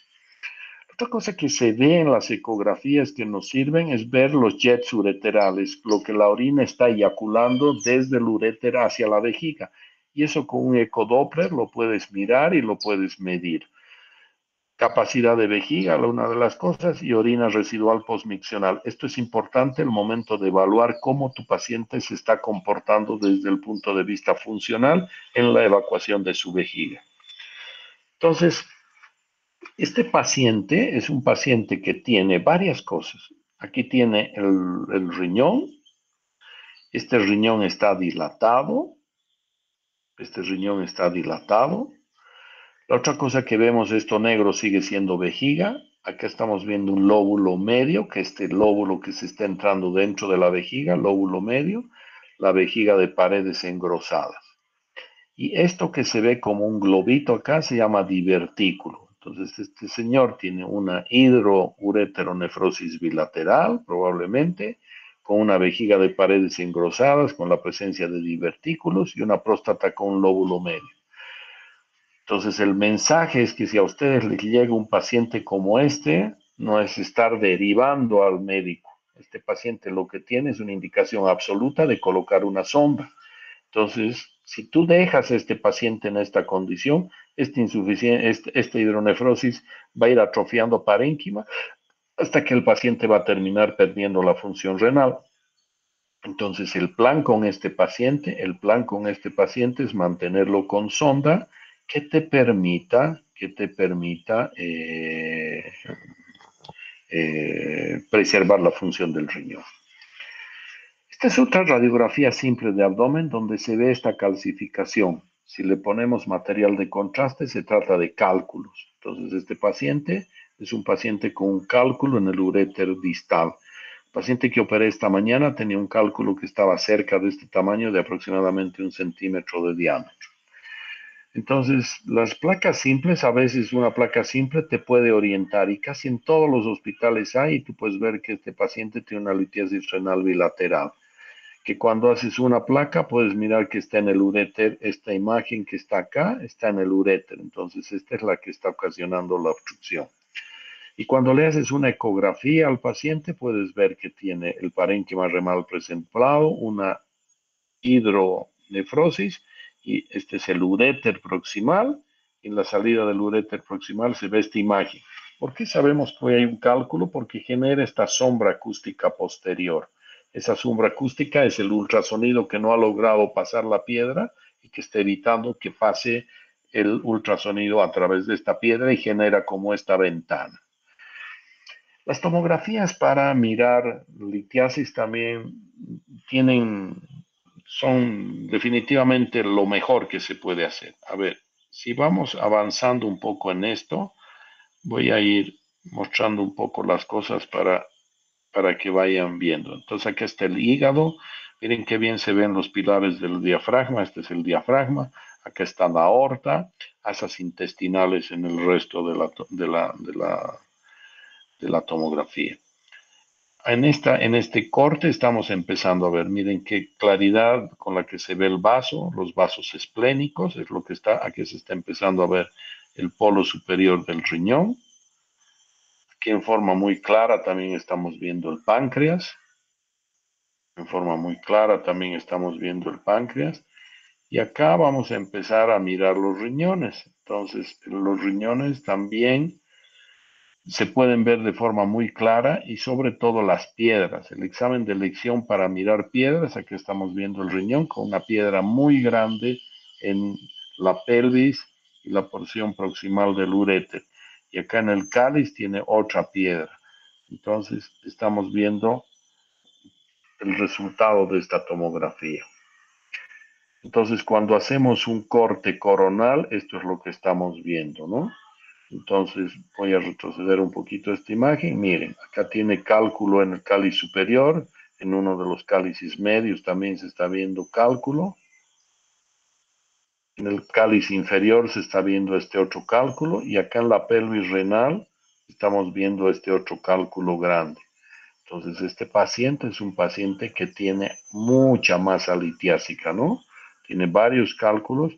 Otra cosa que se ve en las ecografías que nos sirven es ver los jets ureterales, lo que la orina está eyaculando desde el uréter hacia la vejiga. Y eso con un ecodoppler lo puedes mirar y lo puedes medir. Capacidad de vejiga, una de las cosas, y orina residual postmiccional. Esto es importante el momento de evaluar cómo tu paciente se está comportando desde el punto de vista funcional en la evacuación de su vejiga. Entonces, este paciente es un paciente que tiene varias cosas. Aquí tiene el riñón. Este riñón está dilatado. Este riñón está dilatado. La otra cosa que vemos, esto negro sigue siendo vejiga. Acá estamos viendo un lóbulo medio, que este lóbulo que se está entrando dentro de la vejiga, lóbulo medio, la vejiga de paredes engrosadas. Y esto que se ve como un globito acá se llama divertículo. Entonces, este señor tiene una hidroureteronefrosis bilateral, probablemente, con una vejiga de paredes engrosadas, con la presencia de divertículos y una próstata con un lóbulo medio. Entonces, el mensaje es que si a ustedes les llega un paciente como este, no es estar derivando al médico. Este paciente lo que tiene es una indicación absoluta de colocar una sonda. Entonces, si tú dejas a este paciente en esta condición, esta hidronefrosis va a ir atrofiando parénquima hasta que el paciente va a terminar perdiendo la función renal. Entonces, el plan con este paciente es mantenerlo con sonda que te permita preservar la función del riñón. Esta es otra radiografía simple de abdomen donde se ve esta calcificación. Si le ponemos material de contraste, se trata de cálculos. Entonces, este paciente es un paciente con un cálculo en el uréter distal. El paciente que operé esta mañana tenía un cálculo que estaba cerca de este tamaño, de aproximadamente 1 centímetro de diámetro. Entonces, las placas simples, a veces una placa simple te puede orientar y casi en todos los hospitales hay, y tú puedes ver que este paciente tiene una litiasis renal bilateral, que cuando haces una placa puedes mirar que está en el uréter, esta imagen que está acá está en el uréter, entonces esta es la que está ocasionando la obstrucción. Y cuando le haces una ecografía al paciente puedes ver que tiene el parénquima renal presentado, una hidronefrosis, y este es el uréter proximal. En la salida del uréter proximal se ve esta imagen. ¿Por qué sabemos que hay un cálculo? Porque genera esta sombra acústica posterior. Esa sombra acústica es el ultrasonido que no ha logrado pasar la piedra y que está evitando que pase el ultrasonido a través de esta piedra y genera como esta ventana. Las tomografías para mirar litiasis también son definitivamente lo mejor que se puede hacer. A ver, si vamos avanzando un poco en esto, voy a ir mostrando un poco las cosas para que vayan viendo. Entonces aquí está el hígado. Miren qué bien se ven los pilares del diafragma. Este es el diafragma. Acá está la aorta, asas intestinales en el resto de la tomografía. En este corte estamos empezando a ver, miren qué claridad con la que se ve el vaso, los vasos esplénicos, es lo que está, aquí se está empezando a ver el polo superior del riñón. Aquí en forma muy clara también estamos viendo el páncreas. En forma muy clara también estamos viendo el páncreas. Y acá vamos a empezar a mirar los riñones. Entonces, los riñones también se pueden ver de forma muy clara y sobre todo las piedras. El examen de elección para mirar piedras, aquí estamos viendo el riñón con una piedra muy grande en la pelvis y la porción proximal del uréter. Y acá en el cáliz tiene otra piedra. Entonces estamos viendo el resultado de esta tomografía. Entonces cuando hacemos un corte coronal, esto es lo que estamos viendo, ¿no? Entonces voy a retroceder un poquito esta imagen. Miren, acá tiene cálculo en el cáliz superior, en uno de los cálices medios también se está viendo cálculo. En el cáliz inferior se está viendo este otro cálculo y acá en la pelvis renal estamos viendo este otro cálculo grande. Entonces este paciente es un paciente que tiene mucha masa litiásica, ¿no? Tiene varios cálculos.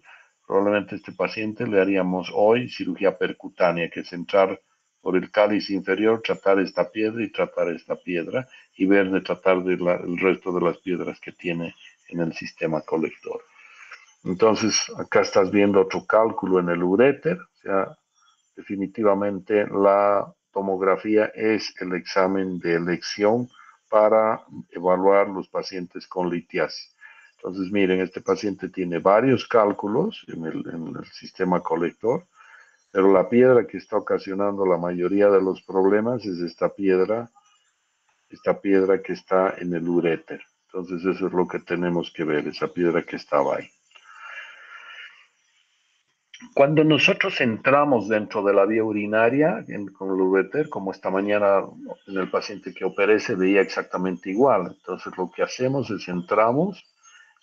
Probablemente a este paciente le haríamos hoy cirugía percutánea, que es entrar por el cáliz inferior, tratar esta piedra y tratar esta piedra y ver de tratar el resto de las piedras que tiene en el sistema colector. Entonces, acá estás viendo otro cálculo en el uréter, o sea, definitivamente la tomografía es el examen de elección para evaluar los pacientes con litiasis. Entonces, miren, este paciente tiene varios cálculos en el sistema colector, pero la piedra que está ocasionando la mayoría de los problemas es esta piedra que está en el uréter. Entonces, eso es lo que tenemos que ver, esa piedra que estaba ahí. Cuando nosotros entramos dentro de la vía urinaria con el uréter, como esta mañana en el paciente que operé se veía exactamente igual. Entonces lo que hacemos es entramos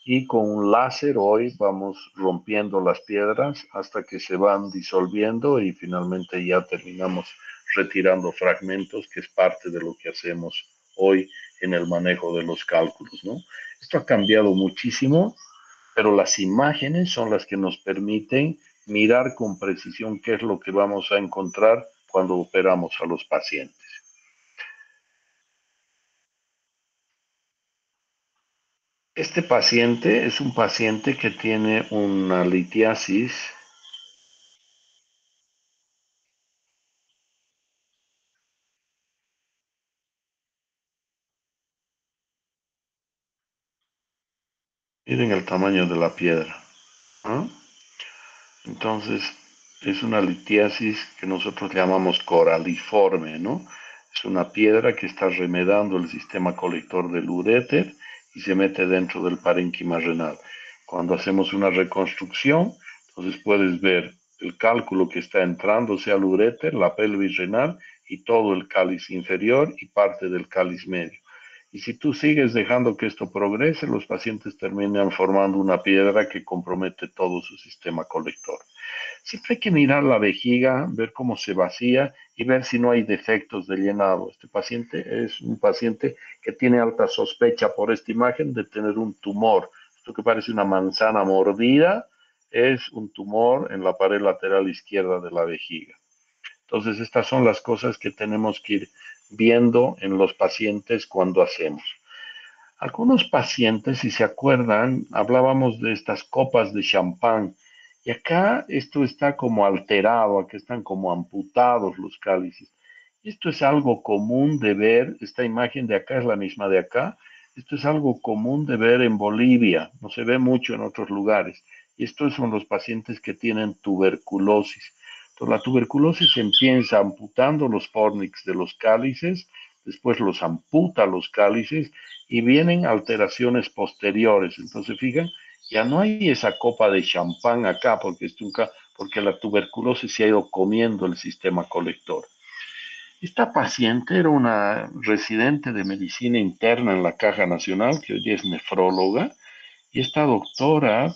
y con un láser hoy vamos rompiendo las piedras hasta que se van disolviendo y finalmente ya terminamos retirando fragmentos, que es parte de lo que hacemos hoy en el manejo de los cálculos, ¿no? Esto ha cambiado muchísimo, pero las imágenes son las que nos permiten mirar con precisión qué es lo que vamos a encontrar cuando operamos a los pacientes. Este paciente es un paciente que tiene una litiasis miren el tamaño de la piedra, ¿no? Entonces, es una litiasis que nosotros llamamos coraliforme, ¿no? Es una piedra que está remedando el sistema colector del uréter y se mete dentro del parénquima renal. Cuando hacemos una reconstrucción, entonces puedes ver el cálculo que está entrándose al uréter, la pelvis renal y todo el cáliz inferior y parte del cáliz medio. Y si tú sigues dejando que esto progrese, los pacientes terminan formando una piedra que compromete todo su sistema colector. Siempre hay que mirar la vejiga, ver cómo se vacía y ver si no hay defectos de llenado. Este paciente es un paciente que tiene alta sospecha por esta imagen de tener un tumor. Esto que parece una manzana mordida es un tumor en la pared lateral izquierda de la vejiga. Entonces, estas son las cosas que tenemos que ir viendo en los pacientes cuando hacemos. Algunos pacientes, si se acuerdan, hablábamos de estas copas de champán y acá esto está como alterado, aquí están como amputados los cálices. Esto es algo común de ver, esta imagen de acá es la misma de acá, esto es algo común de ver en Bolivia, no se ve mucho en otros lugares. Y estos son los pacientes que tienen tuberculosis. Entonces, la tuberculosis empieza amputando los fornix de los cálices, después los amputa los cálices y vienen alteraciones posteriores. Entonces, fijan, ya no hay esa copa de champán acá porque la tuberculosis se ha ido comiendo el sistema colector. Esta paciente era una residente de medicina interna en la Caja Nacional, que hoy día es nefróloga, y esta doctora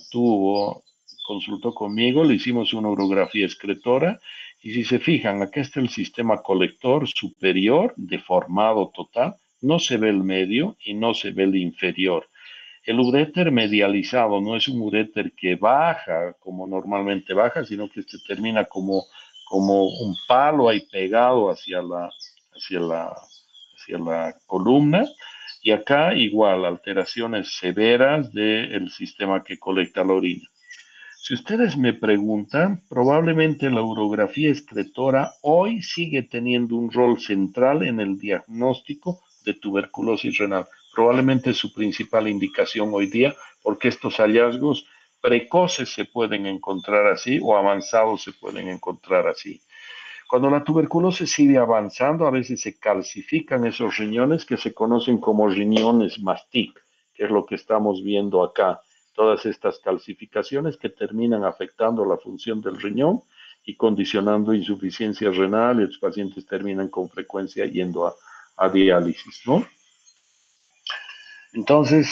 consultó conmigo, le hicimos una urografía excretora, y si se fijan, acá está el sistema colector superior, deformado total, no se ve el medio y no se ve el inferior. El uréter medializado no es un uréter que baja como normalmente baja, sino que este termina como un palo ahí pegado hacia la columna. Y acá igual, alteraciones severas del sistema que colecta la orina. Si ustedes me preguntan, probablemente la urografía excretora hoy sigue teniendo un rol central en el diagnóstico de tuberculosis renal. Probablemente es su principal indicación hoy día, porque estos hallazgos precoces se pueden encontrar así o avanzados se pueden encontrar así. Cuando la tuberculosis sigue avanzando, a veces se calcifican esos riñones que se conocen como riñones mastic, que es lo que estamos viendo acá. Todas estas calcificaciones que terminan afectando la función del riñón y condicionando insuficiencia renal y los pacientes terminan con frecuencia yendo a diálisis, ¿no? Entonces,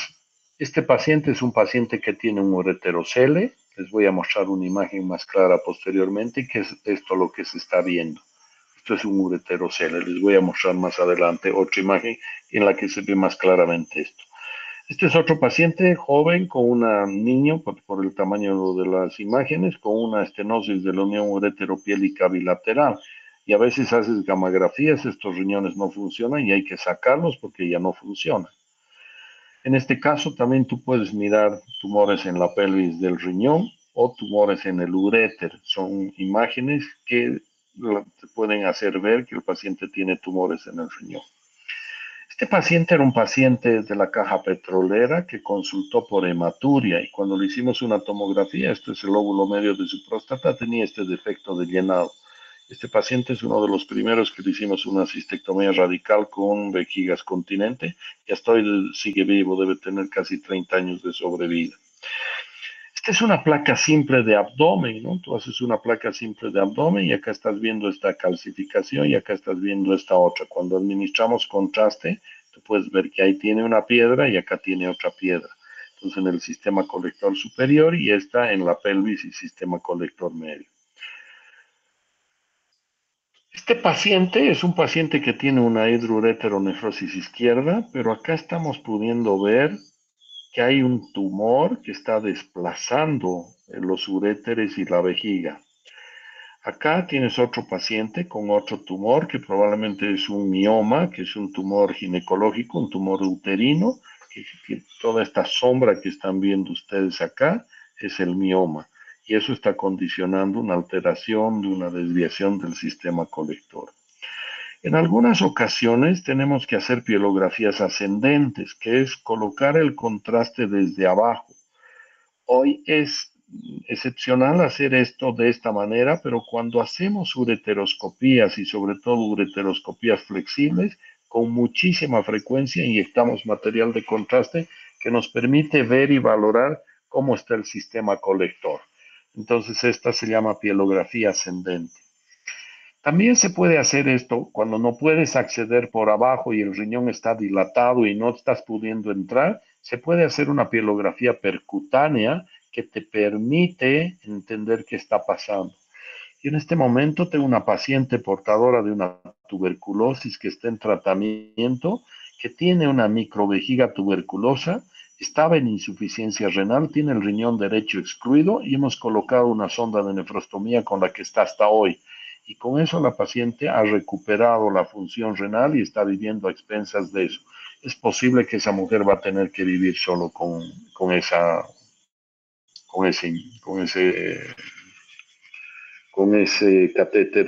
este paciente es un paciente que tiene un ureterocele. Les voy a mostrar una imagen más clara posteriormente, que es esto lo que se está viendo. Esto es un ureterocele. Les voy a mostrar más adelante otra imagen en la que se ve más claramente esto. Este es otro paciente joven con un niño, por el tamaño de las imágenes, con una estenosis de la unión ureteropiélica bilateral. Y a veces haces gamografías, estos riñones no funcionan y hay que sacarlos porque ya no funcionan. En este caso también tú puedes mirar tumores en la pelvis del riñón o tumores en el uréter. Son imágenes que te pueden hacer ver que el paciente tiene tumores en el riñón. Este paciente era un paciente de la caja petrolera que consultó por hematuria y cuando le hicimos una tomografía, este es el lóbulo medio de su próstata, tenía este defecto de llenado. Este paciente es uno de los primeros que le hicimos una cistectomía radical con vejigas continente y hasta hoy sigue vivo, debe tener casi 30 años de sobrevida. Esta es una placa simple de abdomen, ¿no? Tú haces una placa simple de abdomen y acá estás viendo esta calcificación y acá estás viendo esta otra. Cuando administramos contraste, tú puedes ver que ahí tiene una piedra y acá tiene otra piedra. Entonces en el sistema colector superior y esta en la pelvis y sistema colector medio. Este paciente es un paciente que tiene una hidroureteronefrosis izquierda, pero acá estamos pudiendo ver que hay un tumor que está desplazando los uréteres y la vejiga. Acá tienes otro paciente con otro tumor que probablemente es un mioma, que es un tumor ginecológico, un tumor uterino, que toda esta sombra que están viendo ustedes acá es el mioma. Y eso está condicionando una alteración de una desviación del sistema colector. En algunas ocasiones tenemos que hacer pielografías ascendentes, que es colocar el contraste desde abajo. Hoy es excepcional hacer esto de esta manera, pero cuando hacemos ureteroscopías y sobre todo ureteroscopías flexibles, con muchísima frecuencia inyectamos material de contraste que nos permite ver y valorar cómo está el sistema colector. Entonces esta se llama pielografía ascendente. También se puede hacer esto cuando no puedes acceder por abajo y el riñón está dilatado y no estás pudiendo entrar. Se puede hacer una pielografía percutánea que te permite entender qué está pasando. Y en este momento tengo una paciente portadora de una tuberculosis que está en tratamiento, que tiene una microvejiga tuberculosa, estaba en insuficiencia renal, tiene el riñón derecho excluido y hemos colocado una sonda de nefrostomía con la que está hasta hoy. Y con eso la paciente ha recuperado la función renal y está viviendo a expensas de eso. Es posible que esa mujer va a tener que vivir solo con esa, con ese, con ese con ese catéter,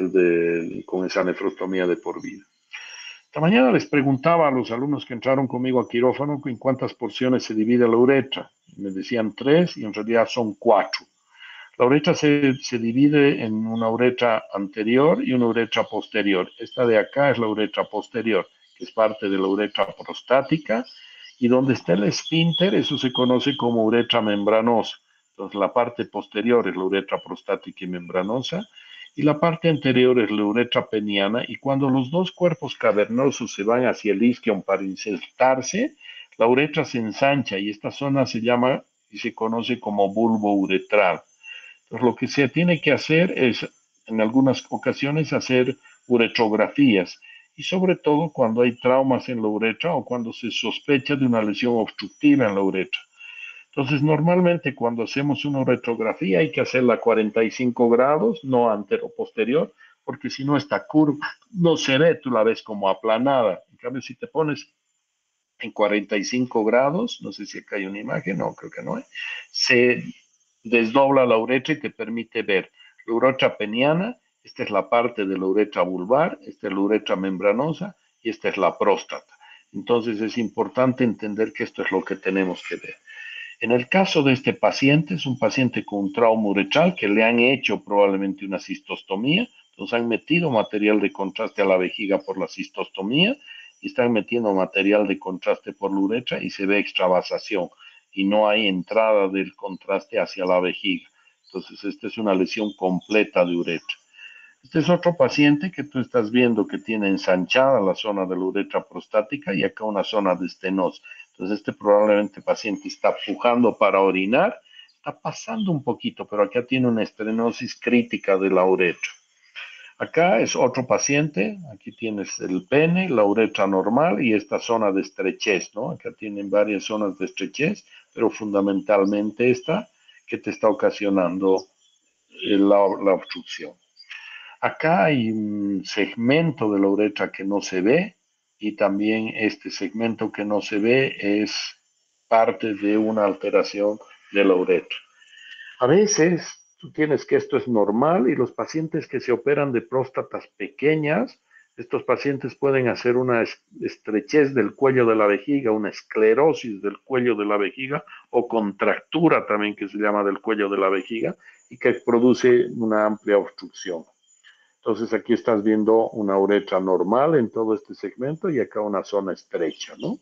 con esa nefrostomía de por vida. Esta mañana les preguntaba a los alumnos que entraron conmigo a quirófano en cuántas porciones se divide la uretra. Me decían 3 y en realidad son 4. La uretra se divide en una uretra anterior y una uretra posterior. Esta de acá es la uretra posterior, que es parte de la uretra prostática, y donde está el esfínter, eso se conoce como uretra membranosa. Entonces, la parte posterior es la uretra prostática y membranosa, y la parte anterior es la uretra peniana, y cuando los dos cuerpos cavernosos se van hacia el isquion para insertarse, la uretra se ensancha y esta zona se llama y se conoce como bulbo uretral. Entonces, lo que se tiene que hacer es, en algunas ocasiones, hacer uretrografías y sobre todo cuando hay traumas en la uretra o cuando se sospecha de una lesión obstructiva en la uretra. Entonces, normalmente cuando hacemos una uretrografía hay que hacerla a 45 grados, no antero-posterior, porque si no esta curva no se ve, tú la ves como aplanada. En cambio, si te pones en 45 grados, no sé si acá hay una imagen, no, creo que no hay, se desdobla la uretra y te permite ver la uretra peniana. Esta es la parte de la uretra vulvar, esta es la uretra membranosa y esta es la próstata. Entonces es importante entender que esto es lo que tenemos que ver. En el caso de este paciente, es un paciente con un trauma uretral que le han hecho probablemente una cistostomía, entonces han metido material de contraste a la vejiga por la cistostomía y están metiendo material de contraste por la uretra y se ve extravasación y no hay entrada del contraste hacia la vejiga. Entonces, esta es una lesión completa de uretra. Este es otro paciente que tú estás viendo que tiene ensanchada la zona de la uretra prostática y acá una zona de estenosis. Entonces, este probablemente paciente está pujando para orinar, está pasando un poquito, pero acá tiene una estenosis crítica de la uretra. Acá es otro paciente, aquí tienes el pene, la uretra normal y esta zona de estrechez, ¿no? Acá tienen varias zonas de estrechez, pero fundamentalmente esta que te está ocasionando la obstrucción. Acá hay un segmento de la uretra que no se ve y también este segmento que no se ve es parte de una alteración de la uretra. A veces tú tienes que esto es normal y los pacientes que se operan de próstatas pequeñas, estos pacientes pueden hacer una estrechez del cuello de la vejiga, una esclerosis del cuello de la vejiga o contractura también que se llama del cuello de la vejiga y que produce una amplia obstrucción. Entonces aquí estás viendo una uretra normal en todo este segmento y acá una zona estrecha, ¿no?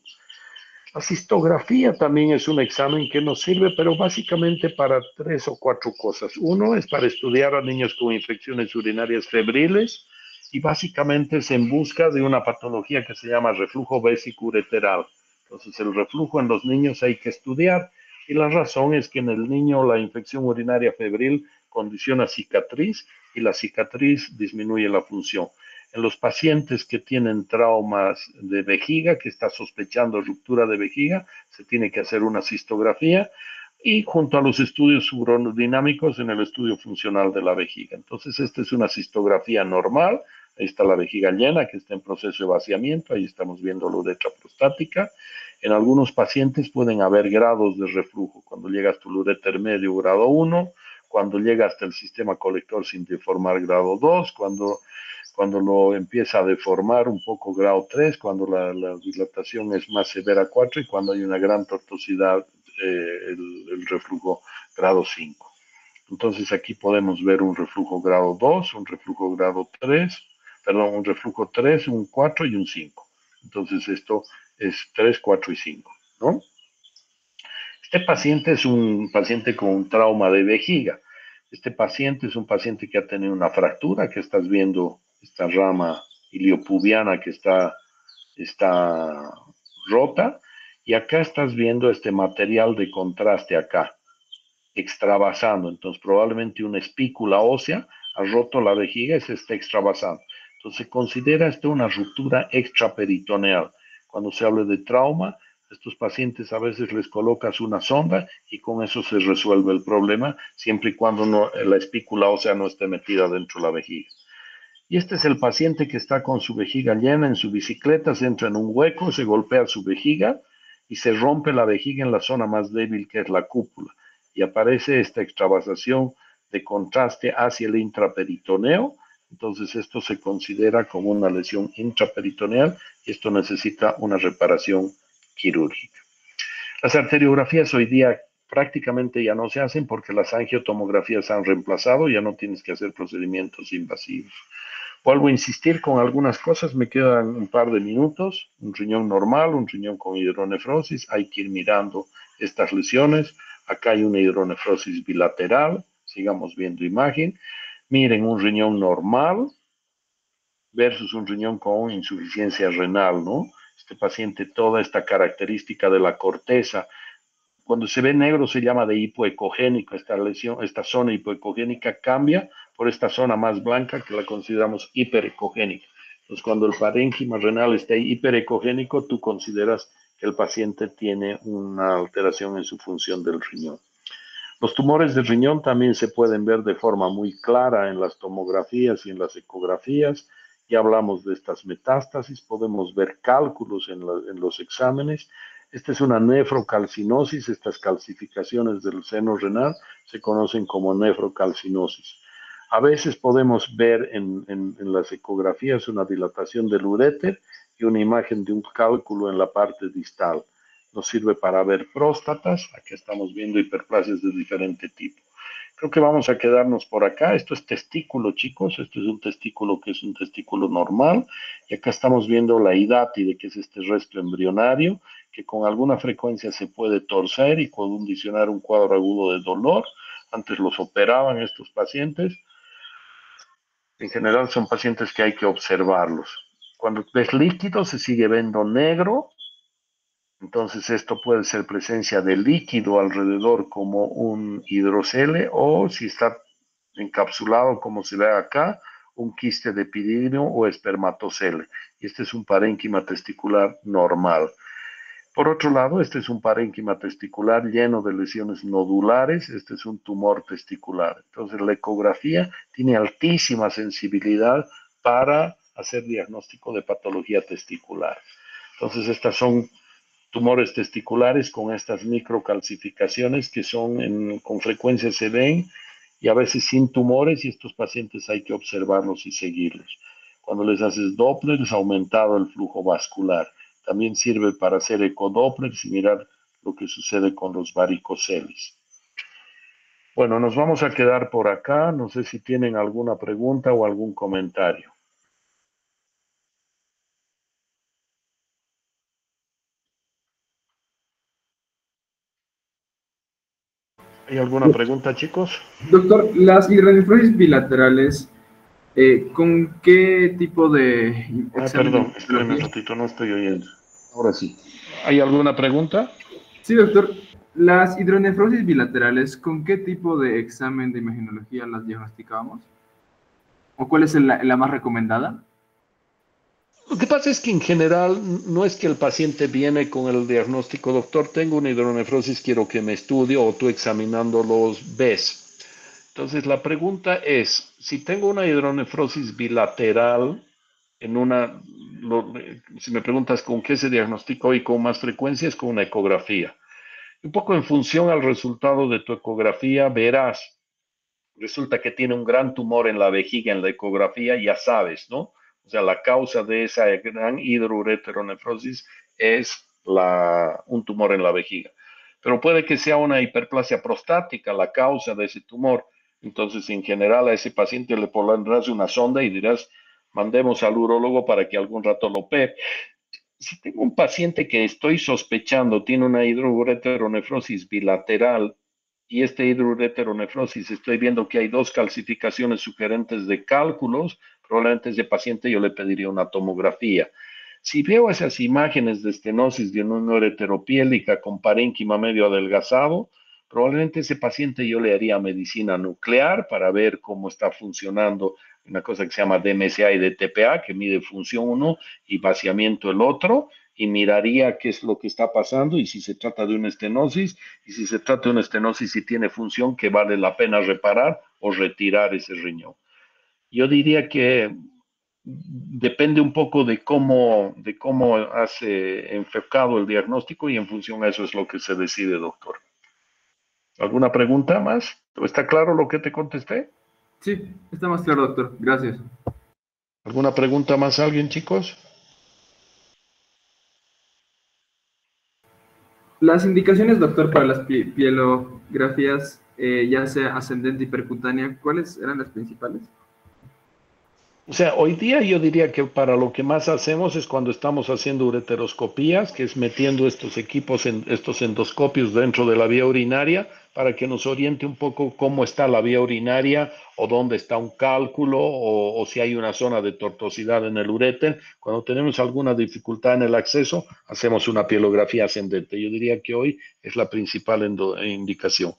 La cistografía también es un examen que nos sirve, pero básicamente para 3 o 4 cosas. Uno es para estudiar a niños con infecciones urinarias febriles y básicamente es en busca de una patología que se llama reflujo vesicoureteral. Entonces el reflujo en los niños hay que estudiar y la razón es que en el niño la infección urinaria febril condiciona cicatriz y la cicatriz disminuye la función. En los pacientes que tienen traumas de vejiga, que está sospechando ruptura de vejiga, se tiene que hacer una cistografía y junto a los estudios subrodinámicos en el estudio funcional de la vejiga. Entonces, esta es una cistografía normal. Ahí está la vejiga llena que está en proceso de vaciamiento. Ahí estamos viendo la uretra prostática. En algunos pacientes pueden haber grados de reflujo. Cuando llega hasta el uréter medio, grado 1. Cuando llega hasta el sistema colector sin deformar, grado 2. Cuando lo empieza a deformar un poco, grado 3, cuando la dilatación es más severa, 4, y cuando hay una gran tortuosidad, el reflujo grado 5. Entonces aquí podemos ver un reflujo grado 2, un reflujo grado 3, perdón, un reflujo 3, un 4 y un 5. Entonces esto es 3, 4 y 5, ¿no? Este paciente es un paciente con un trauma de vejiga. Este paciente es un paciente que ha tenido una fractura, que estás viendo esta rama iliopubiana que está rota, y acá estás viendo este material de contraste acá, extravasando. Entonces probablemente una espícula ósea ha roto la vejiga y se está extravasando. Entonces se considera esto una ruptura extraperitoneal. Cuando se habla de trauma, a estos pacientes a veces les colocas una sonda y con eso se resuelve el problema, siempre y cuando la espícula ósea no esté metida dentro de la vejiga. Y este es el paciente que está con su vejiga llena en su bicicleta, se entra en un hueco, se golpea su vejiga y se rompe la vejiga en la zona más débil que es la cúpula. Y aparece esta extravasación de contraste hacia el intraperitoneo. Entonces esto se considera como una lesión intraperitoneal y esto necesita una reparación quirúrgica. Las arteriografías hoy día prácticamente ya no se hacen porque las angiotomografías se han reemplazado, ya no tienes que hacer procedimientos invasivos. Vuelvo a insistir con algunas cosas, me quedan un par de minutos. Un riñón normal, un riñón con hidronefrosis, hay que ir mirando estas lesiones. Acá hay una hidronefrosis bilateral, sigamos viendo imagen. Miren, un riñón normal versus un riñón con insuficiencia renal, ¿no? Este paciente, toda esta característica de la corteza, cuando se ve negro se llama de hipoecogénico, esta lesión, esta zona hipoecogénica cambia por esta zona más blanca que la consideramos hiperecogénica. Entonces, cuando el parénquima renal está hiperecogénico, tú consideras que el paciente tiene una alteración en su función del riñón. Los tumores del riñón también se pueden ver de forma muy clara en las tomografías y en las ecografías. Ya hablamos de estas metástasis, podemos ver cálculos en los exámenes. Esta es una nefrocalcinosis. Estas calcificaciones del seno renal se conocen como nefrocalcinosis. A veces podemos ver en las ecografías una dilatación del uréter y una imagen de un cálculo en la parte distal. Nos sirve para ver próstatas. Aquí estamos viendo hiperplasias de diferente tipo. Creo que vamos a quedarnos por acá. Esto es testículo, chicos. Esto es un testículo que es un testículo normal. Y acá estamos viendo la hidátide, que es este resto embrionario, que con alguna frecuencia se puede torcer y condicionar un cuadro agudo de dolor. Antes los operaban estos pacientes. En general son pacientes que hay que observarlos. Cuando ves líquido se sigue viendo negro. Entonces esto puede ser presencia de líquido alrededor como un hidrocele o si está encapsulado como se ve acá, un quiste de epididimo o espermatocele. Y este es un parénquima testicular normal. Por otro lado, este es un parénquima testicular lleno de lesiones nodulares. Este es un tumor testicular. Entonces la ecografía tiene altísima sensibilidad para hacer diagnóstico de patología testicular. Entonces estas son tumores testiculares con estas microcalcificaciones que con frecuencia se ven y a veces sin tumores, y estos pacientes hay que observarlos y seguirlos. Cuando les haces Doppler, es aumentado el flujo vascular. También sirve para hacer ecodopplers y mirar lo que sucede con los varicoceles. Bueno, nos vamos a quedar por acá. No sé si tienen alguna pregunta o algún comentario. ¿Hay alguna pregunta, chicos? Doctor, las hidronefrosis bilaterales, ¿con qué tipo de Perdón, espérenme un ratito, no estoy oyendo. Ahora sí. ¿Hay alguna pregunta? Sí, doctor. Las hidronefrosis bilaterales, ¿con qué tipo de examen de imagenología las diagnosticamos? ¿O cuál es la más recomendada? Lo que pasa es que en general no es que el paciente viene con el diagnóstico, doctor, tengo una hidronefrosis, quiero que me estudie, o tú examinándolos ves. Entonces la pregunta es, si tengo una hidronefrosis bilateral, si me preguntas con qué se diagnostica hoy con más frecuencia, es con una ecografía. Un poco en función al resultado de tu ecografía, verás, resulta que tiene un gran tumor en la vejiga en la ecografía, ya sabes, ¿no? O sea, la causa de esa gran hidroureteronefrosis es un tumor en la vejiga. Pero puede que sea una hiperplasia prostática la causa de ese tumor. Entonces, en general, a ese paciente le pondrás una sonda y dirás, mandemos al urólogo para que algún rato lo opere. Si tengo un paciente que estoy sospechando tiene una hidroureteronefrosis bilateral y este hidroureteronefrosis estoy viendo que hay dos calcificaciones sugerentes de cálculos, probablemente ese paciente yo le pediría una tomografía. Si veo esas imágenes de estenosis de una ureteropiélica con parénquima medio adelgazado, probablemente ese paciente yo le haría medicina nuclear para ver cómo está funcionando una cosa que se llama DMSA y DTPA, que mide función uno y vaciamiento el otro, y miraría qué es lo que está pasando y si se trata de una estenosis, y si se trata de una estenosis y tiene función que vale la pena reparar o retirar ese riñón. Yo diría que depende un poco de cómo has enfocado el diagnóstico y en función a eso es lo que se decide, doctor. ¿Alguna pregunta más? ¿Está claro lo que te contesté? Sí, está más claro, doctor. Gracias. ¿Alguna pregunta más a alguien, chicos? Las indicaciones, doctor, para las pielografías, ya sea ascendente y percutánea, ¿cuáles eran las principales? O sea, hoy día yo diría que para lo que más hacemos es cuando estamos haciendo ureteroscopías, que es metiendo estos equipos, estos endoscopios dentro de la vía urinaria para que nos oriente un poco cómo está la vía urinaria o dónde está un cálculo o si hay una zona de tortuosidad en el uréter. Cuando tenemos alguna dificultad en el acceso, hacemos una pielografía ascendente. Yo diría que hoy es la principal indicación.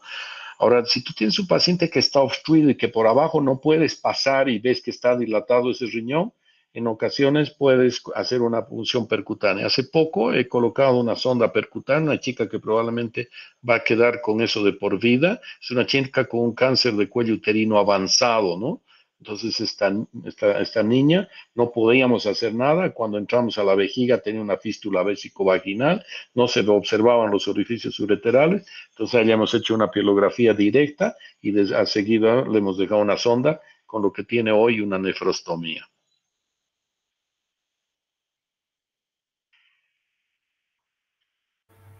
Ahora, si tú tienes un paciente que está obstruido y que por abajo no puedes pasar y ves que está dilatado ese riñón, en ocasiones puedes hacer una punción percutánea. Hace poco he colocado una sonda percutánea, una chica que probablemente va a quedar con eso de por vida. Es una chica con un cáncer de cuello uterino avanzado, ¿no? Entonces esta niña no podíamos hacer nada. Cuando entramos a la vejiga tenía una fístula vesicovaginal, no se observaban los orificios ureterales, entonces le hemos hecho una pielografía directa y a seguida le hemos dejado una sonda con lo que tiene hoy una nefrostomía.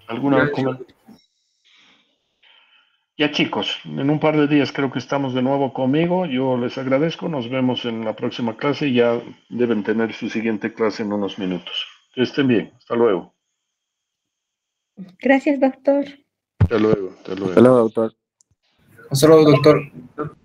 ¿Alguna comentario? Ya chicos, en un par de días creo que estamos de nuevo conmigo. Yo les agradezco. Nos vemos en la próxima clase y ya deben tener su siguiente clase en unos minutos. Que estén bien. Hasta luego. Gracias, doctor. Hasta luego. Hasta luego. Hasta luego, doctor. Hasta luego, doctor.